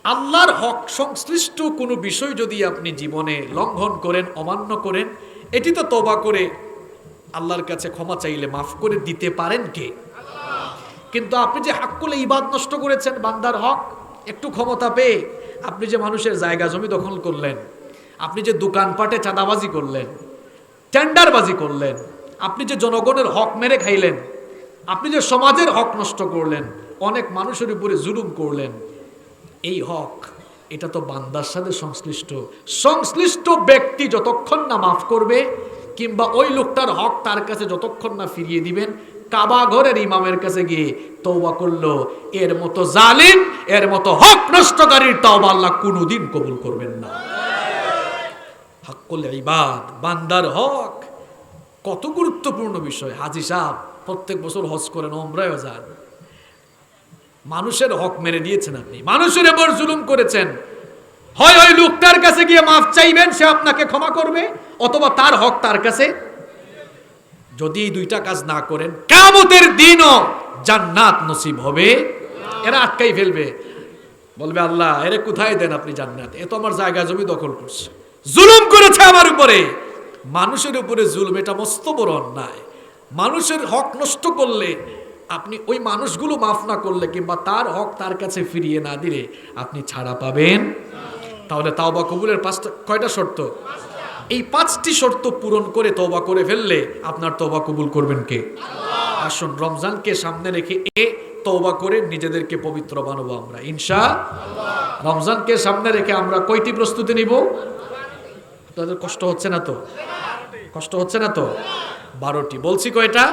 S1: আল্লাহর হক সংশ্লিষ্ট কোনো বিষয় যদি আপনি জীবনে লঙ্ঘন করেন, অমান্য করেন, এটি তো তওবা করে আল্লাহর কাছে ক্ষমা চাইলে মাফ করে দিতে পারেন কে? কিন্তু আপনি যে হাক্কুল ইবাদ নষ্ট করেছেন, বান্দার হক, একটু ক্ষমতা পেয়ে আপনি যে মানুষের জায়গা জমি দখল করলেন, আপনি যে দোকানপাটে চাঁদাবাজি করলেন, টেন্ডারবাজি করলেন, আপনি যে জনগণের হক মেরে খাইলেন, আপনি যে সমাজের হক নষ্ট করলেন, অনেক মানুষের উপরে জুলুম করলেন, এই হক এটা তো বান্দার সাথে সংশ্লিষ্ট ব্যক্তি যতক্ষণ না মাফ করবে কিংবা ওই লোকটার হক তার কাছে যতক্ষণ না ফিরিয়ে দিবেন, কাবা ঘরের ইমামের কাছে গিয়ে তওবা করলো, এর মতো জালিম, এর মতো হক নষ্টকারীর তওবা আল্লাহ কোনোদিন কবুল করবেন না। হকুল ইবাদ, বান্দার হক কত গুরুত্বপূর্ণ বিষয়। হাজী সাহেব প্রত্যেক বছর হজ করেন, ওমরায়ও যান, মানুষের হক মেরে দিয়েছেন, আপনি মানুষের উপর জুলুম করেছেন, হয় ওই লোকটার কাছে গিয়ে মাফ চাইবেন, সে আপনাকে ক্ষমা করবে, অথবা তার হক তার কাছে। যদি এই দুইটা কাজ না করেন, কিয়ামতের দিনও জান্নাত নসিব হবে। এরা আটকাই ফেলবে, বলবে আল্লাহ এরে কোথায় দেন আপনি জান্নাত, এ তো আমার জায়গা জমি দখল করছে, জুলুম করেছে আমার উপরে। মানুষের উপরে জুলুম এটা মস্ত বড় অন্যায়। মানুষের হক নষ্ট করলে, আপনি ওই মানুষগুলো মাফ না করলে কিংবা তার হক তার কাছে ফিরিয়ে না দিলে আপনি ছাড়া পাবেন। তাহলে তাওবা কবুলের কয়টা শর্ত? এই 5টি শর্ত পূরণ করে তওবা করে ফেললে আপনার তওবা কবুল করবেন কে? আসুন রমজানকে সামনে রেখে তওবা করে নিজেদেরকে পবিত্র বানাবো আমরা ইনশাআল্লাহ। রমজানকে সামনে রেখে আমরা কয়টি প্রস্তুতি নিব? আপনাদের কষ্ট হচ্ছে না তো? কষ্ট হচ্ছে না তো? 12টি বলছি, কয়টা?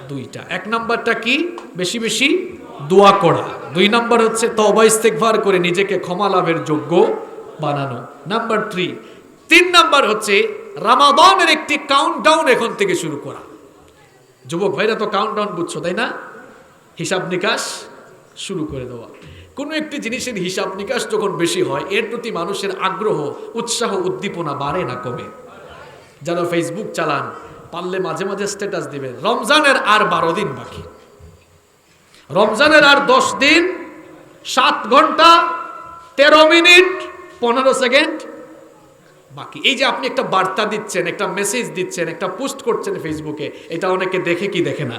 S1: 2টা। 1 নাম্বারটা কি? বেশি বেশি দোয়া করা। 2 নাম্বার হচ্ছে তওবা ইস্তেগফার করে নিজেকে ক্ষমা লাভের যোগ্য বানানো। নাম্বার 3 নাম্বার হচ্ছে রমাদানের একটি কাউন্টডাউন এখন থেকে শুরু করা। যুবক ভাইরা তো কাউন্টডাউন বুঝছো তাই না? হিসাব নিকাশ শুরু করে দেওয়া। কোনো একটি জিনিসের হিসাব নিকাশ যখন বেশি হয়, এর প্রতি মানুষের আগ্রহ, উৎসাহ, উদ্দীপনা বাড়ে না কমে? যারা ফেসবুক চালান, পারলে মাঝে মাঝে স্ট্যাটাস দিবেন, রমজানের আর 12 দিন বাকি, রমজানের আর 10 দিন 7 ঘন্টা 13 মিনিট 15 সেকেন্ড বাকি। এই যে আপনি একটা বার্তা দিচ্ছেন, একটা মেসেজ দিচ্ছেন, একটা পোস্ট করছেন ফেসবুকে, এটা অনেকে দেখে কি দেখে না?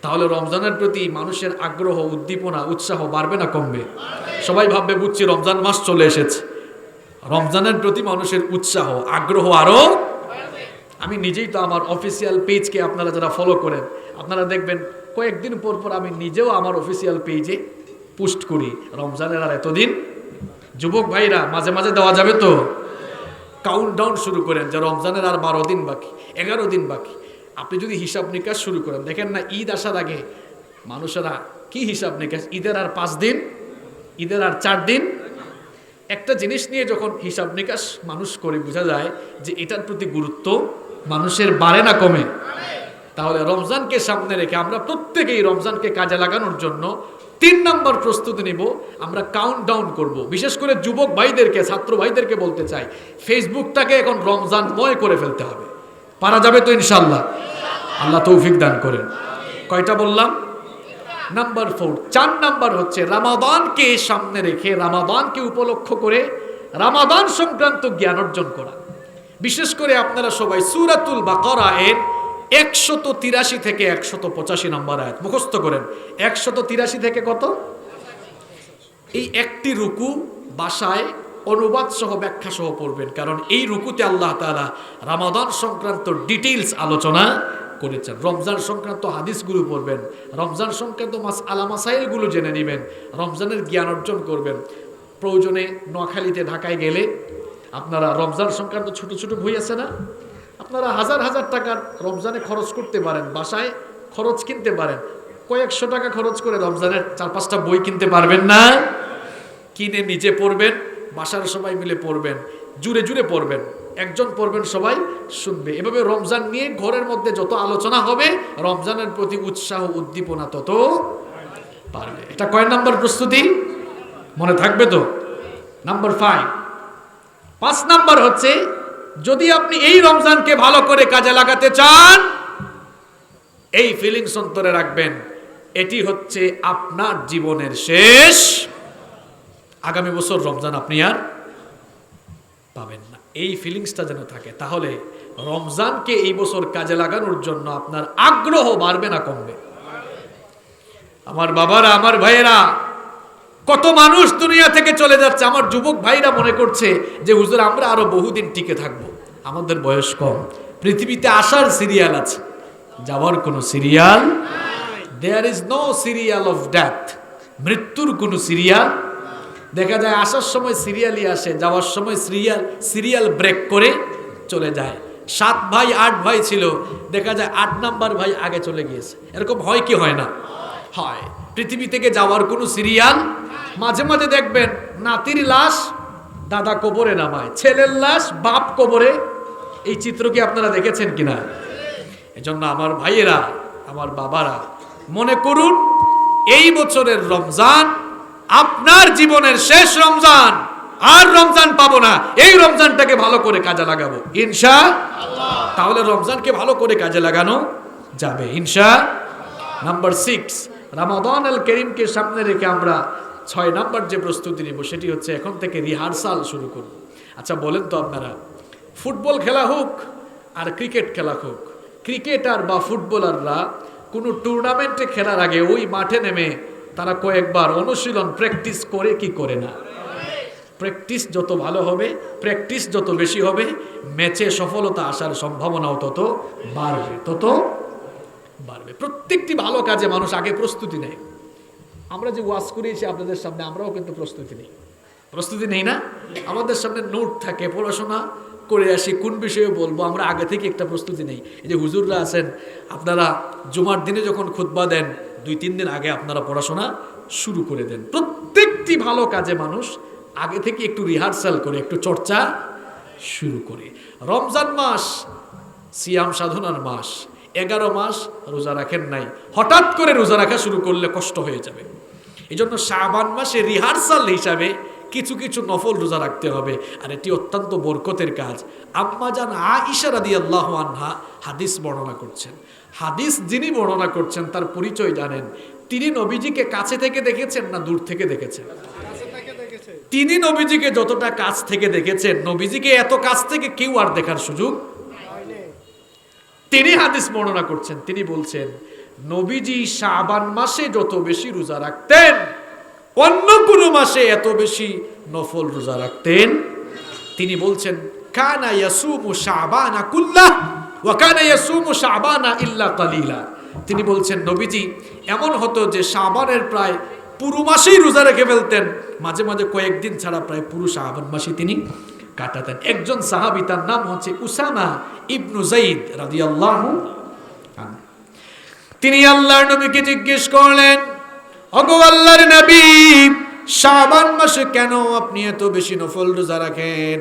S1: তাহলে রমজানের প্রতি মানুষের আগ্রহ, উদ্দীপনা, উৎসাহ বাড়বে না কমবে? সবাই ভাববে বুঝছি রমজান মাস চলে এসেছে, রমজানের প্রতি মানুষের উৎসাহ, আগ্রহ আরো। আমি নিজেই তো আমার অফিসিয়াল পেজকে, আপনারা যারা ফলো করেন আপনারা দেখবেন কয়েকদিন পর পর আমি নিজেও আমার অফিসিয়াল পেজে পোস্ট করি রমজানের আর এতদিন। যুবক ভাইরা মাঝে মাঝে দেওয়া যাবে তো? কাউন্টডাউন শুরু করেন যে রমজানের আর 12 দিন বাকি, 11 দিন বাকি। আপনি যদি হিসাব নিকাশ শুরু করেন, দেখেন না ঈদ আসার আগে মানুষেরা কি হিসাব নিকাশ, ঈদের আর 5 দিন, ঈদের আর 4 দিন। একটা জিনিস নিয়ে যখন হিসাব নিকাশ মানুষ করে, বোঝা যায় যে এটার প্রতি গুরুত্ব মানুষের বাড়ে না কমে? তাহলে রমজানকে সামনে রেখে আমরা প্রত্যেকেই রমজানকে কাজে লাগানোর জন্য 3 নম্বর প্রস্তুতি নিব, আমরা কাউন্টডাউন করব। বিশেষ করে যুবক ভাইদেরকে, ছাত্র ভাইদেরকে বলতে চাই, ফেসবুকটাকে এখন রমজানময় করে ফেলতে হবে। পারা যাবে তো ইনশাআল্লাহ? আল্লাহ তৌফিক দান করেন। কয়টা বললাম? নাম্বার 4 নাম্বার হচ্ছে রমাদানকে সামনে রেখে, রমাদানকে উপলক্ষ করে রমাদান সংক্রান্ত জ্ঞান অর্জন করা। বিশেষ করে আপনারা সবাই সূরাতুল বাকারা এর 183 থেকে 185 নম্বর আয়াত মুখস্থ করেন। 183 থেকে কত? এই একটি রুকু বাসায় অনুবাদ সহ ব্যাখ্যা সহ পড়বেন, কারণ এই রুকুতে আল্লাহ তাআলা রমাদান সংক্রান্ত ডিটেইলস আলোচনা করেছেন। রমজান সংক্রান্ত হাদিসগুলো পড়বেন, রমজান সংক্রান্ত মাসআলা মাসাইলগুলো জেনে নেবেন, রমজানের জ্ঞান অর্জন করবেন। প্রয়োজনে নোয়াখালীতে, ঢাকায় গেলে আপনারা রমজান সংক্রান্ত ছোট ছোট বই আছে না, আপনারা হাজার হাজার টাকার রমজানে খরচ করতে পারেন, বাসায় খরচ কিনতে পারেন। কয়েকশো টাকা খরচ করে রমজানের 4-5টা বই কিনতে পারবেন না? কিনে নিজে পড়বেন, বাসার সবাই মিলে পড়বেন, জুড়ে জুড়ে পড়বেন, একজন পড়বেন সবাই শুনবে। এভাবে রমজান নিয়ে ঘরের মধ্যে যত আলোচনা হবে, রমজানের প্রতি উৎসাহ উদ্দীপনা তত পারবে। এটা কয় নাম্বার প্রস্তুতি? মনে থাকবে তো? নাম্বার 5 নাম্বার হচ্ছে, যদি আপনি এই রমজানকে ভালো করে কাজে লাগাতে চান, এই ফিলিংস অন্তরে রাখবেন, এটি হচ্ছে আপনার জীবনের শেষ। আগামী বছর রমজান আপনি আর পাবেন না, এই ফিলিংসটা যেন থাকে। তাহলে রমজানকে এই বছর কাজে লাগানোর জন্য আপনার আগ্রহ বাড়বে না কমবে? আমার বাবারা, আমার ভাইয়েরা, কত মানুষ দুনিয়া থেকে চলে যাচ্ছে। আমার যুবক ভাইরা মনে করছে যে হুজুর আমরা আরো বহুদিন টিকে থাকবো, আমাদের বয়স কম। পৃথিবীতে আসার সিরিয়াল আছে, যাওয়ার কোনো serial. There is no serial of death. মৃত্যুর কোনো সিরিয়াল। দেখা যায় আসার সময় সিরিয়ালই আসে, যাওয়ার সময় সিরিয়াল ব্রেক করে চলে যায়। 7 ভাই 8 ভাই ছিল, দেখা যায় 8 নাম্বার ভাই আগে চলে গিয়েছে। এরকম হয় কি হয় না? হয়। পৃথিবী থেকে যাওয়ার কোনো সিরিয়াল। মাঝে মাঝে দেখবেন নাতির লাশ দাদা কবরে নামায়, ছেলের লাশ বাপ কবরে। এই চিত্র কি আপনারা দেখেছেন কিনা? এজন্য আমার ভাইয়েরা, আমার বাবারা, মনে করুন এই বছরের রমজান আপনার জীবনের শেষ রমজান। আর রমজান পাবো না, এই রমজানটাকে ভালো করে কাজে লাগাবো ইনশাআল্লাহ। তাহলে রমজানকে ভালো করে কাজে লাগানো যাবে ইনশাআল্লাহ। নাম্বার 6, রমাদান আল করিমকে সামনে রেখে আমরা 6 নাম্বার যে প্রস্তুতি নিব সেটি হচ্ছে এখন থেকে রিহার্সাল শুরু করব। আচ্ছা বলেন তো আপনারা, ফুটবল খেলা হোক আর ক্রিকেট খেলা হোক, ক্রিকেটার বা ফুটবলাররা কোনো টুর্নামেন্টে খেলার আগে ওই মাঠে নেমে তারা কয়েকবার অনুশীলন প্র্যাকটিস করে কি করে না? প্র্যাকটিস যত ভালো হবে, প্র্যাকটিস যত বেশি হবে, ম্যাচে সফলতা আসার সম্ভাবনাও তত বাড়বে। প্রত্যেকটি ভালো কাজে মানুষ আগে প্রস্তুতি নেয়। আমরা যে ওয়াজ করিয়েছি আপনাদের সামনে, আমরাও কিন্তু প্রস্তুতি নেই না? আমাদের সামনে নোট থাকে, পড়াশোনা করে আসি, কোন বিষয়ে বলবো আমরা আগে থেকে একটা প্রস্তুতি নেই। এই যে হুজুররা আছেন, আপনারা জুমার দিনে যখন খুতবা দেন 2-3 দিন আগে আপনারা পড়াশোনা শুরু করে দেন। প্রত্যেকটি ভালো কাজে মানুষ আগে থেকে একটু রিহার্সাল করে, একটু চর্চা শুরু করে। রমজান মাস সিয়াম সাধনার মাস, 11 মাস রোজা রাখেন নাই, হঠাৎ করে রোজা রাখা শুরু করলে কষ্ট হয়ে যাবে। এই জন্য শাবান মাসে রিহার্সাল হিসাবে কিছু কিছু নফল রোজা রাখতে হবে, আর এটি অত্যন্ত বরকতের কাজ। আম্মা জান আয়েশা রাদিয়াল্লাহু আনহা হাদিস বর্ণনা করছেন। হাদিস যিনি বর্ণনা করছেন তার পরিচয় জানেন। তিনি নবীজিকে কাছে থেকে দেখেছেন না দূর থেকে দেখেছেন? তিনি নবীজিকে যতটা কাছ থেকে দেখেছেন, নবীজিকে এত কাছ থেকে কেউ আর দেখার সুযোগ। তিনি হাদিস বর্ণনা করছেন, তিনি বলছেন নবীজি শাবান মাসে যত বেশি রোজা রাখতেন, অন্য কোন মাসে এত বেশি নফল রোজা রাখতেন। তিনি বলছেন কানা ইয়াসুমু শাবানা কুল্লাহ ওয়া কানা ইয়াসুমু শাবানা ইল্লা কালিলা। তিনি বলছেন নবীজি এমন হতো যে শাবানের প্রায় পুরো মাসেই রোজা রেখে ফেলতেন, মাঝে মাঝে কয়েকদিন ছাড়া প্রায় পুরো শাবান মাসে তিনি কাটাতেন। একজন সাহাবী, তার নাম হচ্ছে উসামা ইবনু যায়েদ রাদিয়াল্লাহু আনহু। তিনি আল্লাহর নবীকে জিজ্ঞেস করলেন, ওগো আল্লাহর নবী, শাবান মাসে কেন আপনি এত বেশি নফল রোজা রাখেন?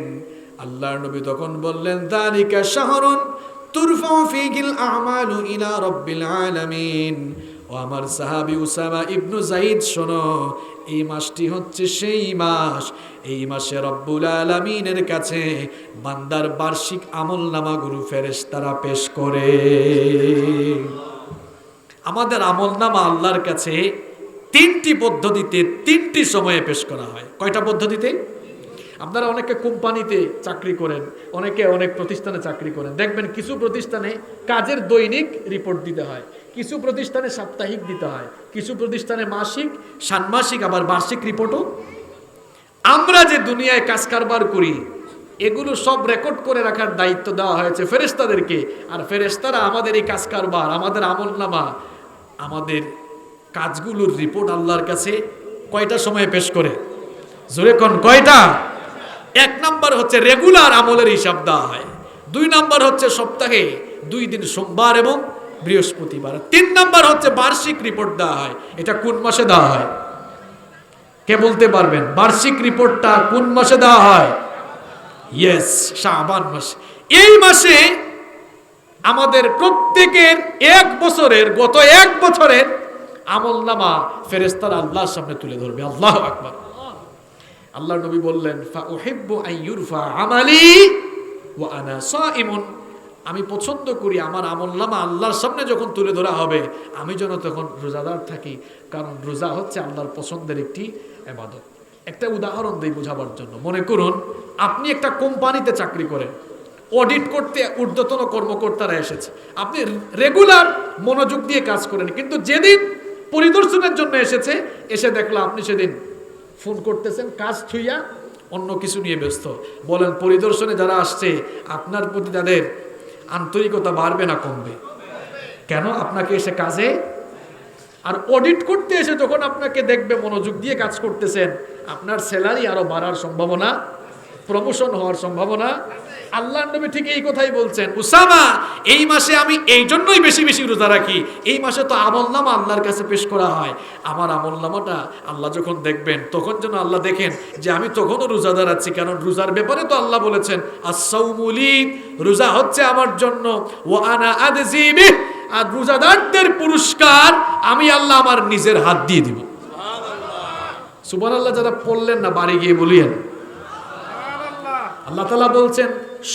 S1: আল্লাহর নবী তখন বললেন, যালিকা শাহরুন তুরফাউ ফীহিল আমালু ইলা রাব্বিল আলামিন। ও আমার সাহাবী উসামা ইবনু যায়েদ, শোনো, এই মাসটি হচ্ছে সেই মাস, এই মাসে রব্বুল আলামিনের কাছে বান্দার বার্ষিক আমলনামাগুলো ফেরেশতারা পেশ করে। আমাদের আমলনামা আল্লাহর কাছে 3টি পদ্ধতিতে 3টি সময়ে পেশ করা হয়। কয়টা পদ্ধতিতে? আপনারা অনেকে কোম্পানিতে চাকরি করেন, অনেকে অনেক প্রতিষ্ঠানে চাকরি করেন, দেখবেন কিছু প্রতিষ্ঠানে কাজের দৈনিক রিপোর্ট দিতে হয়, কিছু প্রতিষ্ঠানে সাপ্তাহিক দিতে হয়, কিছু প্রতিষ্ঠানে মাসিক, ষান্মাসিক, আবার বার্ষিক রিপোর্টও। আমরা যে দুনিয়ায় কাজ কারবার করি এগুলো সব রেকর্ড করে রাখার দায়িত্ব দেওয়া হয়েছে ফেরেশতাদেরকে। আর ফেরেশতারা আমাদের এই কাজ কারবার, আমাদের আমলনামা, আমাদের কাজগুলোর রিপোর্ট আল্লাহর কাছে কয়টা সময়ে পেশ করে? জোরে কোন কয়টা? 1 নাম্বার হচ্ছে রেগুলার আমলের হিসাব দেওয়া হয়, 2 নাম্বার হচ্ছে সপ্তাহে 2 দিন সোমবার এবং বৃহস্পতিবার, 3 নাম্বার হচ্ছে বার্ষিক রিপোর্ট দেওয়া হয়। এটা কোন মাসে দেওয়া হয়? কে বলতে পারবেন বার্ষিক রিপোর্টটা কোন মাসে দেওয়া হয়? ইয়েস, শাবান মাসে। এই মাসে আমাদের প্রত্যেকের 1 বছরের, গত 1 বছরের আমলনামা ফেরেশতারা আল্লাহর সামনে তুলে ধরবে। আল্লাহু আকবার। আল্লাহর নবী বললেন, ফা উহিব্বু আন ইউরফা আমালি ওয়া আনা সাইমুন। আমি পছন্দ করি আমার আমলনামা আল্লাহর সামনে যখন তুলে ধরা হবে আমি যেন তখন রোজাদার থাকি, কারণ রোজা হচ্ছে আল্লাহর পছন্দের একটি ইবাদত। একটা উদাহরণ দেই বোঝাবার জন্য। মনে করুন আপনি একটা কোম্পানিতে চাকরি করেন, অডিট করতে ঊর্ধ্বতন কর্মকর্তারা এসেছে, আপনি রেগুলার মনোযোগ দিয়ে কাজ করেন, কিন্তু যেদিন পরিদর্শনের জন্য এসেছে, এসে দেখলো আপনি সেদিন ফোন করতেছেন, কাজ ছুঁইয়া অন্য কিছু নিয়ে ব্যস্ত। বলেন পরিদর্শনে যারা আসছে আপনার প্রতি তাদের আন্তরিকতা বাড়বে না কমবে? কেন? আপনাকে এসে কাজে, আর অডিট করতে এসে যখন আপনাকে দেখবে মনোযোগ দিয়ে কাজ করতেছেন, আপনার স্যালারি আরো বাড়ার সম্ভাবনা, প্রমোশন হওয়ার সম্ভাবনা। আল্লাহর নবী ঠিক এই কথাই বলছেন, উসামা এই মাসে আমি এই জন্যই বেশি বেশি রোজা রাখি, এই মাসে তো আমলনামা আল্লাহর কাছে পেশ করা হয়, আমার আমলনামাটা আল্লাহ যখন দেখবেন তখন যেন আল্লাহ দেখেন যে আমি তখনও রোজাদার আছি। কারণ রোজার ব্যাপারে তো আল্লাহ বলেছেন আস-সাওমু লি, রোজা হচ্ছে আমার জন্য, ওয়া আনা আযজি বিহি, আর রোজাদারদের পুরস্কার আমি আল্লাহ আমার নিজের হাত দিয়ে দিব। সুবহানাল্লাহ। যারা পড়লেন না বাড়ি গিয়ে বলিয়েন আল্লাহ তাআলা বলছেন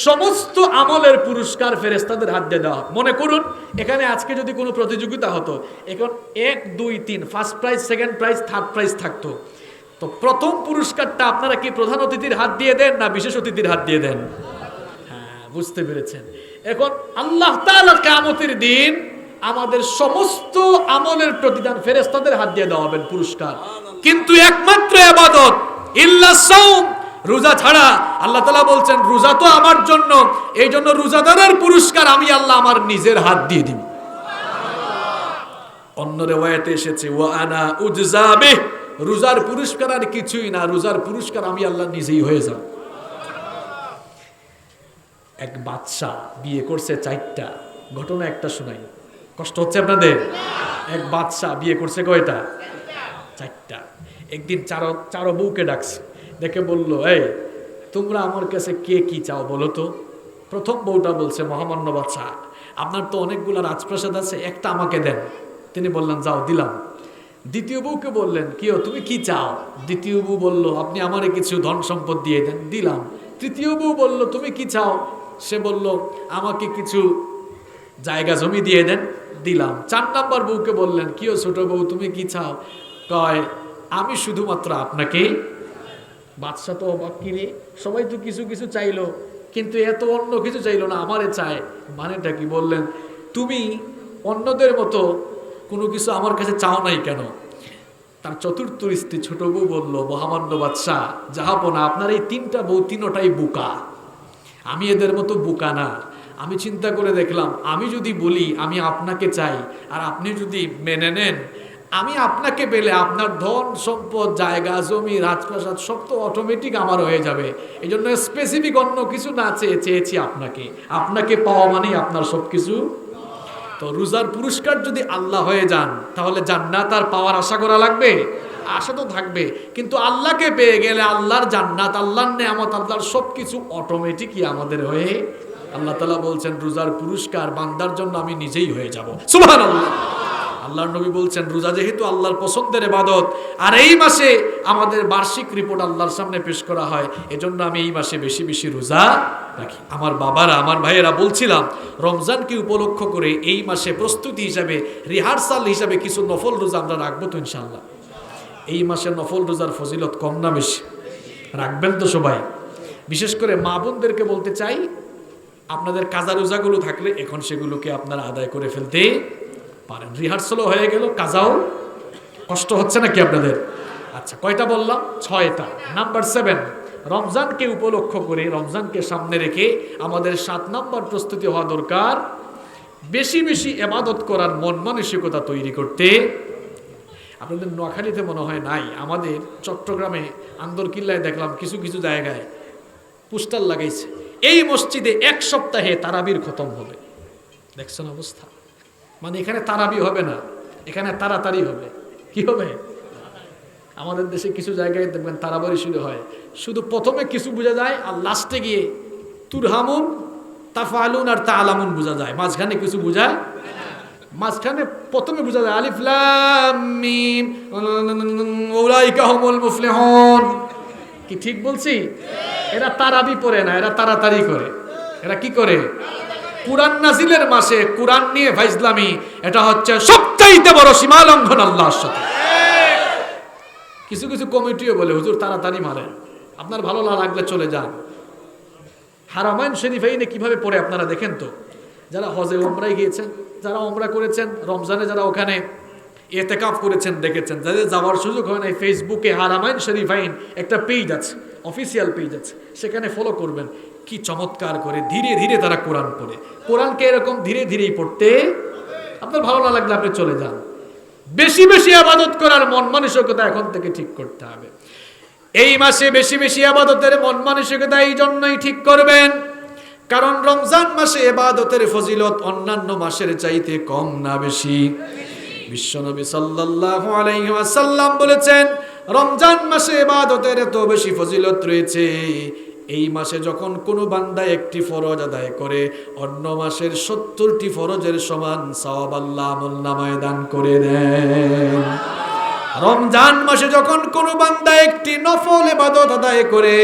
S1: সমস্ত আমলের পুরস্কার ফেরেশতাদের হাত দিয়ে দেওয়া। মনে করুন এখানে আজকে যদি কোনো প্রতিযোগিতা হতো, এখন 1 2 3 first prize, second prize, third prize থাকতো, তো প্রথম পুরস্কারটা আপনারা কি প্রধান অতিথির হাত দিয়ে দেন না বিশেষ অতিথির হাত দিয়ে দেন? হ্যাঁ, বুঝতে পেরেছেন। এখন আল্লাহ তাআলা কিয়ামতের দিন আমাদের সমস্ত আমলের প্রতিদান ফেরেশতাদের হাত দিয়ে দেওয়া হবে পুরস্কার, কিন্তু একমাত্র ইবাদত ইল্লা সাওম, রোজা ছাড়া। আল্লাহ তাআলা বলছেন রোজা তো আমার জন্য, এই জন্য রোজাদারের পুরস্কার আমি আল্লাহ আমার নিজের হাত দিয়ে দিব। অন্য রিওয়ায়াতে এসেছে ওয়া আনা উজজা বিহি, রোজার পুরস্কার আর কিছুই না, রোজার পুরস্কার আমি আল্লাহ নিজেই হয়ে যাব। এক বাদশা বিয়ে করছে 4টা, ঘটনা একটা শোনাই, কষ্ট হচ্ছে আপনাদের? এক বাদশা বিয়ে করছে কয়টা? 4টা। একদিন চারো বউকে ডাকছে, দেখে বলল এই তোমরা আমার কাছে কে কি চাও বলো তো। প্রথম বউটা বলছে মহামান্য বাদশা আপনার তো অনেকগুলো রাজপ্রাসাদ আছে, একটা আমাকে দেন। তিনি বললেন যাও দিলাম। দ্বিতীয় বউকে বললেন কি তুমি কি চাও? দ্বিতীয় বউ বলল আপনি আমারে কিছু ধন সম্পদ দিয়ে দেন, দিলাম। তৃতীয় বউ বলল তুমি কি চাও? সে বলল আমাকে কিছু জায়গা জমি দিয়ে দেন, দিলাম। 4 নম্বর বউকে বললেন কি ছোট বউ তুমি কি চাও? কয় আমি শুধুমাত্র আপনাকে। বাদশা তো অবাক, কিরে সবাই তো কিছু কিছু চাইলো কিন্তু এত অন্য কিছু চাইলো না, আমারে চায়, মানেটা কি? বললেন তুমি অন্যদের মতো কোনো কিছু আমার কাছে চাও নাই কেন? তার চতুর্থ স্ত্রী ছোট বউ বলল মহামান্য বাদশাহ জাহাপনা আপনার এই 3টা বউ 3টাই বোকা, আমি এদের মতো বোকা না। আমি চিন্তা করে দেখলাম আমি যদি বলি আমি আপনাকে চাই আর আপনি যদি মেনে নেন, আমি আপনাকে পেলে আপনার ধন সম্পদ, জায়গা জমি, রাজপ্রাসাদ সব তো অটোমেটিক আমার হয়ে যাবে। এই জন্য স্পেসিফিক অন্য কিছু না চেয়েছি আপনাকে। আপনাকে পাওয়া মানেই আপনার সব কিছু। তো রোজার পুরস্কার যদি আল্লাহ হয়ে যান তাহলে জান্নাত আর পাওয়ার আশা করা লাগবে? আশা তো থাকবে, কিন্তু আল্লাহকে পেয়ে গেলে আল্লাহর জান্নাত, আল্লাহর নেয়ামত, আল্লাহর সব কিছু অটোমেটিকই আমাদের হয়ে। আল্লাহ তাআলা বলছেন রোজার পুরস্কার বান্দার জন্য আমি নিজেই হয়ে যাব। সুবহানাল্লাহ। আল্লাহর নবী বলছেন রোজা যেহেতু আল্লাহর পছন্দের ইবাদত, আর এই মাসে আমাদের বার্ষিক রিপোর্ট আল্লাহর সামনে পেশ করা হয়, এজন্য আমি এই মাসে বেশি বেশি রোজা রাখি। আমার বাবারা, আমার ভাইয়েরা, বলছিলাম রমজানকে উপলক্ষ করে এই মাসে প্রস্তুতি হিসাবে, রিহার্সাল হিসাবে কিছু নফল রোজা আমরা রাখবো তো ইনশাআল্লাহ। এই মাসে নফল রোজার ফজিলত কম না বেশি? রাখবেন তো সবাই? বিশেষ করে মা বোনদেরকে বলতে চাই আপনাদের কাজা রোজাগুলো থাকলে এখন সেগুলোকে আপনারা আদায় করে ফেলতে পারেন। রিহার্সালও হয়ে গেল, কাজাও। কষ্ট হচ্ছে নাকি আপনাদের? আচ্ছা, কয়টা বললাম? 6টা। নাম্বার 7, রমজানকে উপলক্ষ করে, রমজানকে সামনে রেখে আমাদের 7 নম্বর প্রস্তুতি হওয়া দরকার বেশি বেশি ইবাদত করার মন মানসিকতা তৈরি করতে। আপনাদের নোয়াখালীতে মনে হয় নাই, আমাদের চট্টগ্রামে আন্দরকিল্লায় দেখলাম কিছু কিছু জায়গায় পোস্টার লাগাইছে এই মসজিদে 1 সপ্তাহে তারাবির খতম হবে। দেখছেন অবস্থা? মানে এখানে তারাবি হবে না, এখানে তাড়াতাড়ি হবে। কি হবে? আমাদের দেশে কিছু জায়গায় দেখবেন তারাবাড়ি শুরু হয়, শুধু প্রথমে কিছু বোঝা যায় আর লাস্টে গিয়ে তুরহামুন, তাফালুন আর তাআলামুন বোঝা যায়, মাঝখানে কিছু বোঝায়। মাঝখানে প্রথমে বোঝা যায় আলিফ লাম মিম উলাইকা হুমুল মুফলিহুন। কি ঠিক বলছি? এরা তারাবি পড়ে না, এরা তাড়াতাড়ি করে। এরা কি করে? কুরআন নাজিলের মাসে কুরআন নিয়ে ফাইজলামি, এটা হচ্ছে সবচাইতে বড় সীমা লঙ্ঘন আল্লাহর সাথে। কিছু কিছু কমিটিও বলে হুজুর তাড়াতাড়ি মারেন, আপনার ভালো না লাগলে চলে যান। হারামাইন শরীফাইনে কিভাবে পড়ে আপনারা দেখেন তো। যারা হজে ওমরায় গিয়েছেন, যারা ওমরা করেছেন, রমজানে যারা ওখানে ইতিকাফ করেছেন দেখেছেন। যাদের যাওয়ার সুযোগ হয় না, ফেসবুকে হারামাইন শরীফাইন একটা পেজ আছে, অফিসিয়াল পেজ আছে, সেখানে ফলো করবেন। কি চমৎকার করে ধীরে ধীরে তারা কোরআন পড়ে। কোরআনকে এরকম ধীরে ধীরেই পড়তে, আপনার ভালো না লাগলে আপনি চলে যান। বেশি বেশি ইবাদত করার মন মানসিকতা এখন থেকে ঠিক করতে হবে। এই মাসে বেশি বেশি ইবাদতের মন মানসিকতা এই জন্যই ঠিক করবেন, কারণ রমজান মাসে ইবাদতের ফজিলত অন্যান্য মাসের চাইতে কম না বেশি? বিশ্বনবী সাল্লাল্লাহু আলাইহি ওয়াসাল্লাম বলেছেন, রমজান মাসে ইবাদতের এত বেশি ফজিলত রয়েছে, এই মাসে যখন কোনো বান্দা একটি ফরজ আদায় করে, অন্য মাসের 70টি ফরজের সমান সওয়াব আল্লাহ আমলনামায় দান করে দেন। রমজান মাসে যখন কোনো বান্দা একটি নফল ইবাদত আদায় করে,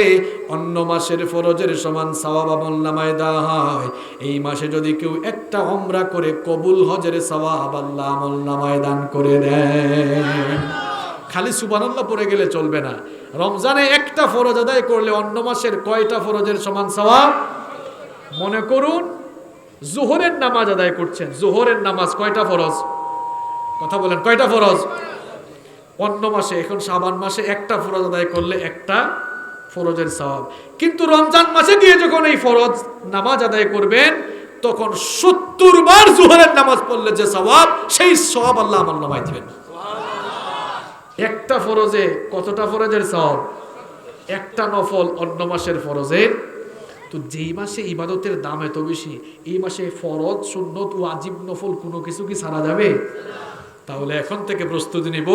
S1: অন্য মাসের ফরজের সমান সওয়াব আমলনামায় দেওয়া হয়। এই মাসে যদি কেউ একটা উমরা করে, কবুল হজের সওয়াব আল্লাহ আমলনামায় দান করে দেন। খালি সুবহানাল্লাহ পড়ে গেলে চলবে না। রমজানে একটা ফরজ আদায় করলে অন্য মাসের কয়টা ফরজের সমান সওয়াব? মনে করুন যোহরের নামাজ আদায় করছেন, যোহরের নামাজ কয়টা ফরজ? কথা বলেন, কয়টা ফরজ? অন্য মাসে, এখন শাবান মাসে একটা ফরজ আদায় করলে একটা ফরজের সওয়াব। কিন্তু রমজান মাসে গিয়ে যখন এই ফরজ নামাজ আদায় করবেন, তখন 70 বার যোহরের নামাজ পড়লে যে সওয়াব, সেই সওয়াব আল্লাহ আমলনামায় দিবেন। একটা ফরজে কতটা ফরজের সওয়াব? একটা নফল অন্য মাসের ফরজের। তো যেই মাসে ইবাদতের দাম এত বেশি, এই মাসে ফরজ, সুন্নত, ওয়াজিব, নফল কোনো কিছু কি ছাড়া যাবে? তাহলে এখন থেকে প্রস্তুতি নিব,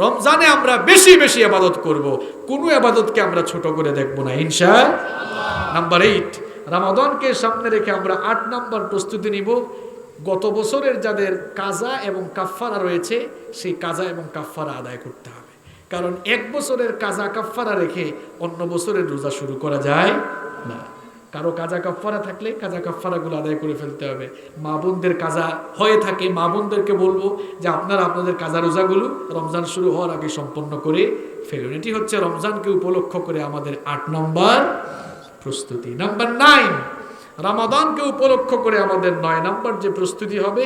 S1: রমজানে আমরা বেশি বেশি ইবাদত করব, কোনো ইবাদতকে আমরা ছোট করে দেখব না ইনশাআল্লাহ। নাম্বার 8, রমাদানকে সামনে রেখে আমরা 8 নাম্বার প্রস্তুতি নিব, গত বছরের যাদের কাজা এবং কাফফারা রয়েছে, সেই কাজা এবং কাফফারা আদায় করতে হবে। কারণ এক বছরের কাজা কাফফারা রেখে অন্য বছরের রোজা শুরু করা যায় না। কারো কাজা কাফফারা থাকলে কাজা কাফফারাগুলো আদায় করে ফেলতে হবে। মা বোনদের কাজা হয়ে থাকে, মা বোনদেরকে বলবো যে আপনারা আপনাদের কাজা রোজাগুলো রমজান শুরু হওয়ার আগে সম্পন্ন করে ফেলুন। এটি হচ্ছে রমজানকে উপলক্ষ করে আমাদের 8 নম্বর প্রস্তুতি। নাম্বার 9, রমাদানকে উপলক্ষ করে আমাদের 9 নম্বর যে প্রস্তুতি হবে,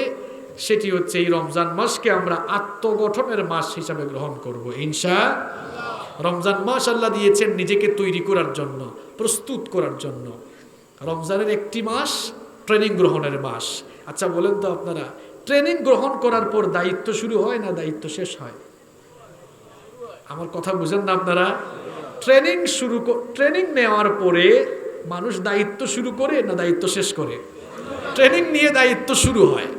S1: সেটি হচ্ছে এই রমজান মাসকে আমরা আত্মগঠনের মাস হিসাবে গ্রহণ করব ইনশাআল্লাহ। রমজান মাস আল্লাহ দিয়েছেন নিজেকে তৈরি করার জন্য, প্রস্তুত করার জন্য। রমজানের একটি মাস ট্রেনিং গ্রহণের মাস। আচ্ছা বলেন তো আপনারা, ট্রেনিং গ্রহণ করার পর দায়িত্ব শুরু হয় না দায়িত্ব শেষ হয়? আমার কথা বুঝেন না আপনারা? ট্রেনিং নেওয়ার পরে মানুষ দায়িত্ব শুরু করে না দায়িত্ব শেষ করে? ট্রেনিং নিয়ে দায়িত্ব শুরু হয়।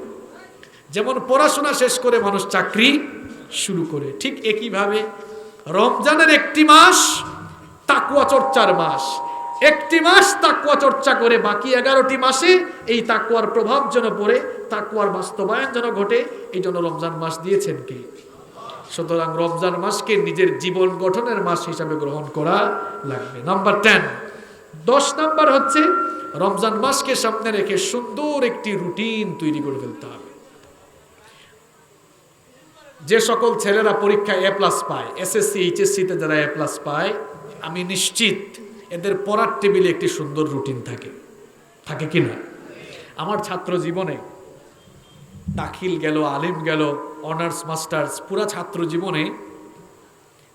S1: যেমন পড়াশোনা শেষ করে মানুষ চাকরি শুরু করে, ঠিক একইভাবে রমজানের একটি মাস তাকওয়া চর্চার মাস। একটি মাস তাকওয়া চর্চা করে বাকি 11টি মাসে এই তাকওয়ার প্রভাব যেন পড়ে, তাকওয়ার বাস্তবায়ন যেন ঘটে, এই জন্য রমজান মাস দিয়েছেন কি? সুতরাং রমজান মাসকে নিজের জীবন গঠনের মাস হিসাবে গ্রহণ করা লাগবে। নাম্বার 10 নাম্বার হচ্ছে রমজান মাসকে সামনে রেখে সুন্দর একটি রুটিন তৈরি করে ফেলতে হবে। যে সকল ছেলেরা পরীক্ষায় A+ পায়, SSC HSC তে যারা A+ পায়, আমি নিশ্চিত এদের পড়ার টেবিলে একটি সুন্দর রুটিন থাকে কিনা? আমার ছাত্র জীবনে দাখিল গেল, আলিম গেল, অনার্স, মাস্টার্স, পুরা ছাত্র জীবনে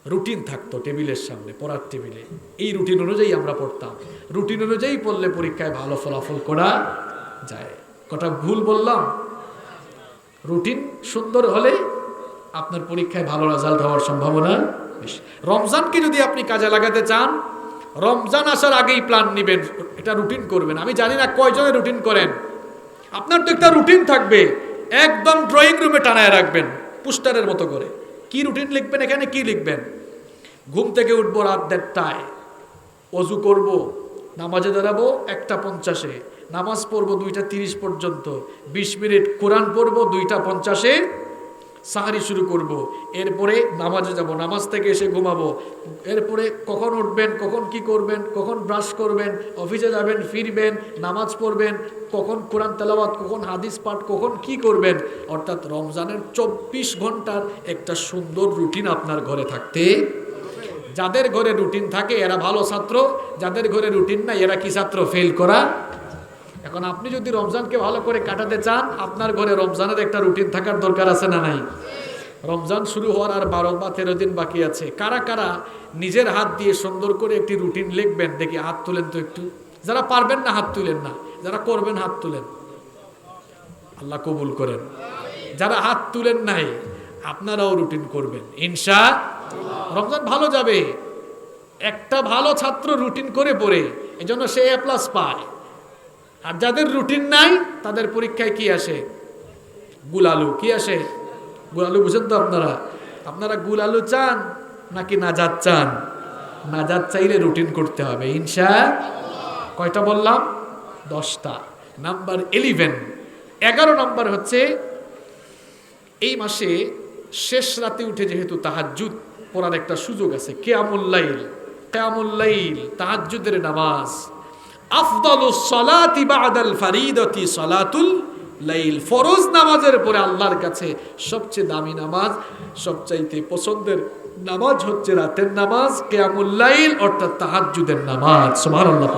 S1: রুটিন থাকতো টেবিলের সামনে, পড়ার টেবিলে। এই রুটিন অনুযায়ী আমরা পড়তাম। রুটিন অনুযায়ী পড়লে পরীক্ষায় ভালো ফলাফল করা যায়। কটা ভুল বললাম? রুটিন সুন্দর হলে আপনার পরীক্ষায় ভালো রেজাল্ট হওয়ার সম্ভাবনা বেশি। রমজানকে যদি আপনি কাজে লাগাতে চান, রমজান আসার আগেই প্ল্যান নেবেন, এটা রুটিন করবেন। আমি জানি না কয়জনে রুটিন করেন। আপনার তো একটা রুটিন থাকবে, একদম ড্রয়িং রুমে টানায় রাখবেন পোস্টারের মতো করে। কি রুটিন লিখবেন? এখানে কি লিখবেন? ঘুম থেকে উঠবো রাত 1:30টায়, অজু করব, নামাজে দাঁড়াবো 1:50-এ, নামাজ পড়বো 2:30 পর্যন্ত, 20 মিনিট কোরআন পড়বো, 2:50-এ সাহারি শুরু করব, এরপরে নামাজে যাব, নামাজ থেকে এসে ঘুমাবো, এরপরে কখন উঠবেন, কখন কি করবেন, কখন ব্রাশ করবেন, অফিসে যাবেন, ফিরবেন, নামাজ পড়বেন, কখন কোরআন তেলাওয়াত, কখন হাদিস পাঠ, কখন কি করবেন। অর্থাৎ রমজানের 24 ঘন্টার একটা সুন্দর রুটিন আপনার ঘরে থাকতে। যাদের ঘরে রুটিন থাকে এরা ভালো ছাত্র, যাদের ঘরে রুটিন নাই এরা কি ছাত্র? ফেল করা। এখন আপনি যদি রমজানকে ভালো করে কাটাতে চান, আপনার ঘরে রমজানের একটা রুটিন থাকার দরকার আছে না নাই? রমজান শুরু হওয়ার আর 12 বা 13 দিন বাকি আছে। কারা কারা নিজের হাত দিয়ে সুন্দর করে একটি রুটিন লিখবেন? দেখি হাত তোলেন তো একটু, যারা পারবেন না হাত তুলেন না, যারা করবেন হাত তুলেন, আল্লাহ কবুল করেন। যারা হাত তুলেন নাই আপনারাও রুটিন করবেন ইনশাআল্লাহ। রমজান ভালো যাবে। একটা ভালো ছাত্র রুটিন করে পড়ে এজন্য সে A+ পায়। আর যাদের রুটিন নাই তাদের পরীক্ষায় কি আসে? গুলালু। কি আসে? গুলালু। বুঝেন তো আপনারা? আপনারা গুলালু চান নাকি নাজাত চান? নাজাত চাইলে রুটিন করতে হবে ইনশাআল্লাহ। কয়টা বললাম? 10টা। নাম্বার 11 নাম্বার হচ্ছে এই মাসে শেষ রাতে উঠে যেহেতু তাহাজ্জুদ পড়ার একটা সুযোগ আছে, কিয়ামুল লাইল, তাহাজ্জুদের নামাজ। আফদালুস সালাতি বাদাল ফারিদাতি সালাতুল লাইল। ফরজ নামাজের পরে আল্লাহর কাছে সবচেয়ে দামি নামাজ, সবচাইতে পছন্দের নামাজ হচ্ছে রাতের নামাজ, কিয়ামুল লাইল অর্থাৎ তাহাজ্জুদের নামাজ। সুবহানাল্লাহ।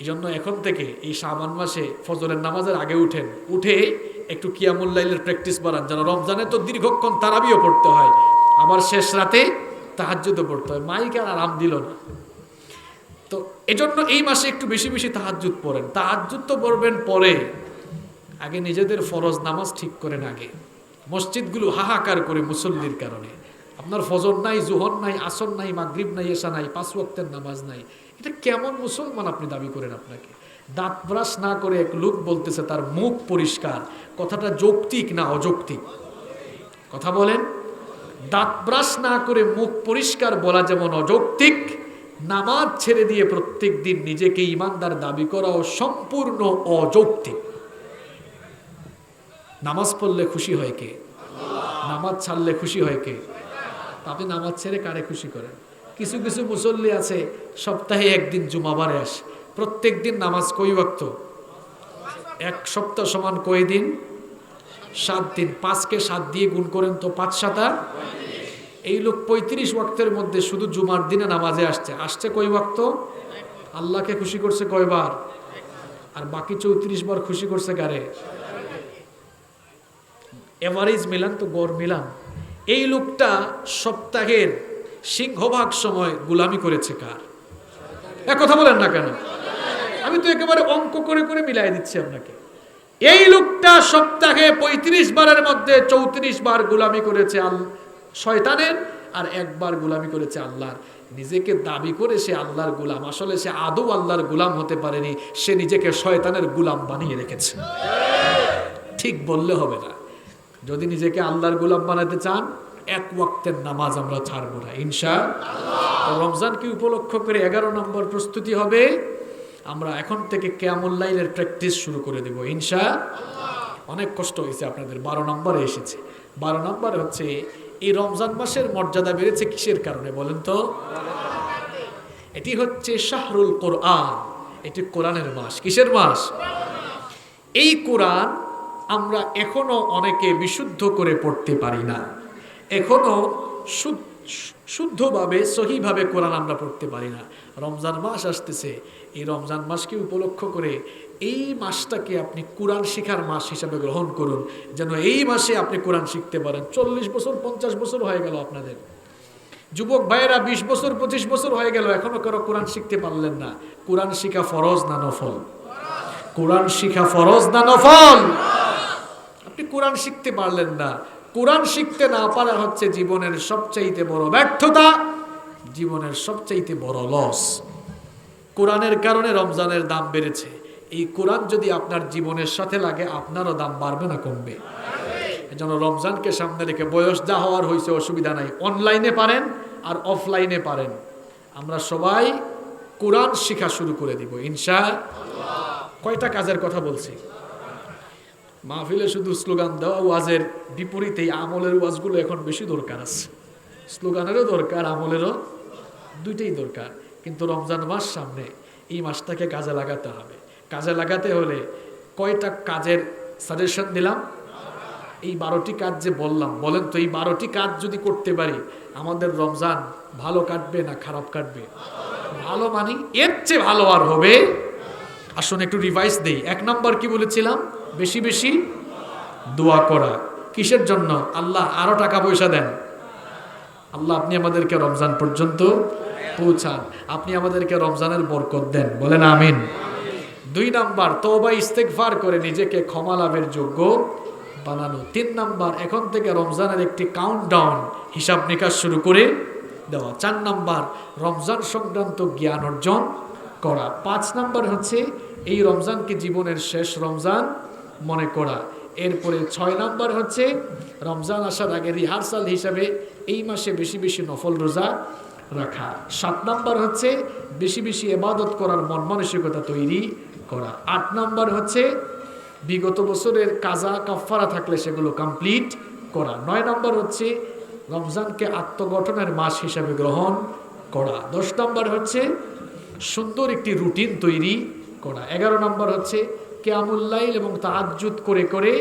S1: এই জন্য এখন থেকে এই শাবান মাসে ফজরের নামাজের আগে উঠে একটু কিয়ামুল লাইলের প্র্যাকটিস বাড়ান, যেন রমজানে তো দীর্ঘক্ষণ তারাবিও পড়তে হয়, আবার শেষ রাতে তাহাজ্জুদও পড়তে হয়। মাইক আর আরাম দিল না। তো এজন্য এই মাসে একটু বেশি বেশি তাহাজ্জুদ পড়েন। তাহাজ্জুদ তো পড়বেন পরে, আগে নিজেদের ফরজ নামাজ ঠিক করেন। আগে মসজিদগুলো হাহাকার করে মুসল্লির কারণে। আপনার ফজর নাই, জোহর নাই, আসর নাই, মাগরিব নাই, এশা নাই, 5 ওয়াক্তের নামাজ নাই। এটা কেমন মুসলমান আপনি দাবি করেন? আপনাকে দাঁত ব্রাশ না করে এক লোক বলতেছে তার মুখ পরিষ্কার, কথাটা যৌক্তিক না অযৌক্তিক? কথা বলেন। দাঁত ব্রাশ না করে মুখ পরিষ্কার বলা যেমন অযৌক্তিক, নামাজ ছেড়ে দিয়ে প্রত্যেক দিন নিজেকে ইমানদার দাবি করাও সম্পূর্ণ অযৌক্তিক। নামাজ পড়লে খুশি হয় কে? নামাজ ছাড়লে খুশি হয় কে? আপনি নামাজ ছেড়ে কারে খুশি করেন? কিছু কিছু মুসল্লি আছে সপ্তাহে একদিন জুমাবারে আসে, প্রত্যেক দিন নামাজ কই ওয়াক্ত? এক সপ্তাহ সমান কয় দিন? 7 দিন। 5কে 7 দিয়ে গুণ করেন তো 5 7 এই লোক 35 ওয়াক্তের মধ্যে শুধু জুমার দিনে নামাজে আসছে কয় ওয়াক্ত? আল্লাহকে খুশি করছে কয়বার? আর বাকি 34 বার খুশি করছে কারে? এভারেজ মিলান তো, গড় মিলান। এই লোকটা সপ্তাহের সিংহভাগ সময় গোলামি করেছে কার? এক কথা বলেন না কেন? আমি তো একেবারে অঙ্ক করে করে মিলাই দিচ্ছি আপনাকে। এই লোকটা সপ্তাহে 35 বারের মধ্যে 34 বার গোলামি করেছে শয়তানের, আর 1 বার গোলামি করেছে আল্লাহর। নিজেকে দাবি করে সে আল্লাহর গোলাম, আসলে সে আদৌ আল্লাহর গোলাম হতে পারেনি, সে নিজেকে শয়তানের গোলাম বানিয়ে রেখেছে। ঠিক বললে হবে না। যদি নিজেকে আল্লাহর গোলাম বানাতে চান, 1 ওয়াক্তের নামাজ আমরা ছাড়বো না ইনশাআল্লাহ। রমজানকে উপলক্ষ করে 11 নম্বর প্রস্তুতি হবে, আমরা এখন থেকে কিয়ামুল লাইলের প্র্যাকটিস শুরু করে দেব ইনশাআল্লাহ। অনেক কষ্ট হয়েছে আপনাদের, 12 নম্বরে এসেছে। 12 নম্বরে হচ্ছে এই রমজান মাসের মর্যাদা বেড়েছে কিসের কারণে বলেন তো? এটি হচ্ছে শাহরুল কোরআন, এটি কোরআনের মাস। কিসের মাস? এই কোরআন আমরা এখনো অনেকে বিশুদ্ধ করে পড়তে পারি না, এখনো শুদ্ধভাবে সহিভাবে কোরআন আমরা পড়তে পারি না। রমজান মাস আসতেছে, এই রমজান মাসকে উপলক্ষ করে এই মাসটাকে আপনি কোরআন শিখার মাস হিসাবে গ্রহণ করুন, যেন এই মাসে আপনি কোরআন শিখতে পারেন। 40 বছর 50 বছর হয়ে গেল আপনাদের, যুবক ভাইয়েরা 20 বছর 25 বছর হয়ে গেল, এখনো কারো কোরআন শিখতে পারলেন না। কোরআন শিখা ফরজ না নফল? কোরআন শিখা ফরজ না নফল? আপনি কোরআন শিখতে পারলেন না। কোরআন শিখতে না পারা হচ্ছে জীবনের সবচাইতে বড় ব্যর্থতা, জীবনের সবচাইতে বড় লস। কোরআনের কারণে রমজানের দাম বেড়েছে। এই কোরআন যদি আপনার জীবনের সাথে লাগে, আপনারও দাম বাড়বে না কমবে? এজন্য রমজানকে সামনে রেখে, বয়স যা হওয়ার হয়েছে অসুবিধা নাই, অনলাইনে পারেন আর অফলাইনে পারেন, আমরা সবাই কোরআন শিখা শুরু করে দিব ইনশাআল্লাহ। কয়টা কাজের কথা বলছি? মাহফিলে শুধু স্লোগান দেওয়া ওয়াজের বিপরীতে আমলের ওয়াজগুলো এখন বেশি দরকার আছে। স্লোগানেরও দরকার, আমলেরও, দুইটাই দরকার। কিন্তু রমজান মাস সামনে, এই মাসটাকে কাজে লাগাতে হবে। কাজে লাগাতে হলে কয়টা কাজের সাজেশন দিলাম? এই 12টি কাজ যে বললাম, বলেন তো এই 12টি কাজ যদি করতে পারি, আমাদের রমজান ভালো কাটবে না খারাপ কাটবে? ভালো মানি, এর চেয়ে ভালো আর হবে? আসুন একটু রিভাইজ দেই। 1 নম্বর কি বলেছিলাম? বেশি বেশি দোয়া করা। কিসের জন্য? আল্লাহ আরো টাকা পয়সা দেন। আল্লাহ আপনি আমাদেরকে রমজান পর্যন্ত পৌঁছান। আপনি আমাদেরকে রমজানের বরকত দেন, বলেন আমিন। 2 নাম্বার, তওবা ইস্তেগফার করে নিজেকে ক্ষমা লাভের যোগ্য বানানো। 3 নাম্বার, এখন থেকে রমজানের একটি কাউন্টডাউন হিসাব নিকাশ শুরু করে দেওয়া। 4 নাম্বার, রমজান সংক্রান্ত জ্ঞান অর্জন করা। 5 নাম্বার হচ্ছে এই রমজানকে জীবনের শেষ রমজান মনে করা। এরপরে 6 নাম্বার হচ্ছে রমজান আসার আগে রিহার্সাল হিসাবে এই মাসে বেশি বেশি নফল রোজা রাখা। 7 নাম্বার হচ্ছে বেশি বেশি ইবাদত করার মন মানসিকতা তৈরি করা। 8 নাম্বার হচ্ছে বিগত বছরের কাজা কাফারা থাকলে সেগুলো কমপ্লিট করা। 9 নাম্বার হচ্ছে রমজানকে আত্মগঠনের মাস হিসাবে গ্রহণ করা। 10 নাম্বার হচ্ছে সুন্দর একটি রুটিন তৈরি করা। 11 নাম্বার হচ্ছে কিয়ামুল লাইল এবং তাহাজ্জুদ করে করে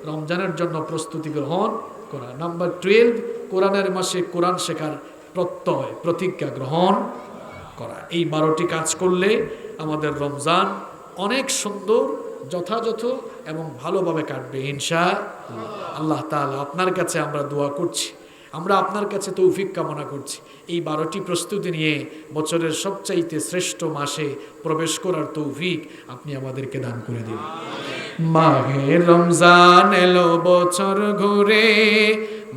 S1: রমজানের জন্য প্রস্তুতি গ্রহণ করা। নাম্বার 12, কোরআনের মাসে কোরআন শেখার প্রত্যয় প্রতিজ্ঞা গ্রহণ করা। এই 12টি কাজ করলে আমাদের রমজান অনেক সুন্দর, যথাযথ এবং ভালোভাবে কাটবে ইনশাআল্লাহ। আল্লাহ তাআলা আপনার কাছে আমরা দোয়া করছি, আমরা আপনার কাছে তৌফিক কামনা করছি। এই 12টি প্রস্তুতি নিয়ে বছরের সবচাইতে শ্রেষ্ঠ মাসে প্রবেশ করার তৌফিক আপনি আমাদেরকে দান করে দিন। মাহে রমজান এলো বছর ঘুরে,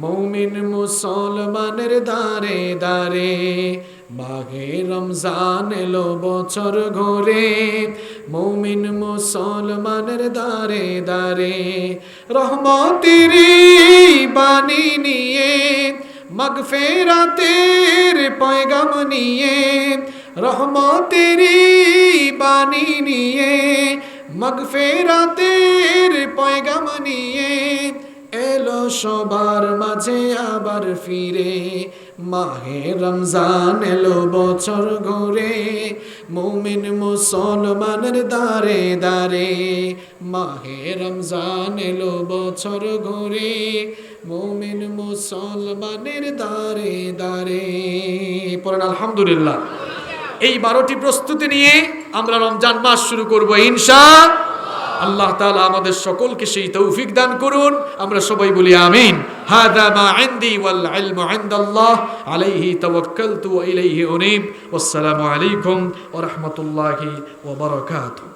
S1: মুমিন মুসলমানের দারে দারে। মাহে রমজান এলো বছর ঘুরে, মুমিন মুসলমানের দারে দারে। রহমতের বাণী নিয়ে, মাগফিরাতের পয়গাম নিয়ে, রহমতের বাণী নিয়ে, মাগফিরাতের পয়গাম নিয়ে এলো সবার মাঝে আবার ফিরে। মাহে রমজান এলো বছর ঘুরে, মুমিন মুসলমানের দারে দারে। মাহে রমজান এলো বছর ঘুরে, মুমিন মুসলমানের দারে দারে। পড়েন আলহামদুলিল্লাহ। এই 12টি প্রস্তুতি নিয়ে আমরা রমজান মাস শুরু করব ইনশাআল্লাহ। আল্লাহ তাআলা আমাদের সকলকে সেই তৌফিক দান করুন। আমরা সবাই বলি আমিন। হাদা মা ইনদি ওয়াল ইলমু ইনদাল্লাহ, আলাইহি তাওয়াক্কালতু ওয়া ইলাইহি উনীব। ওয়াসসালামু আলাইকুম ওয়া রাহমাতুল্লাহি ওয়া বারাকাতুহু।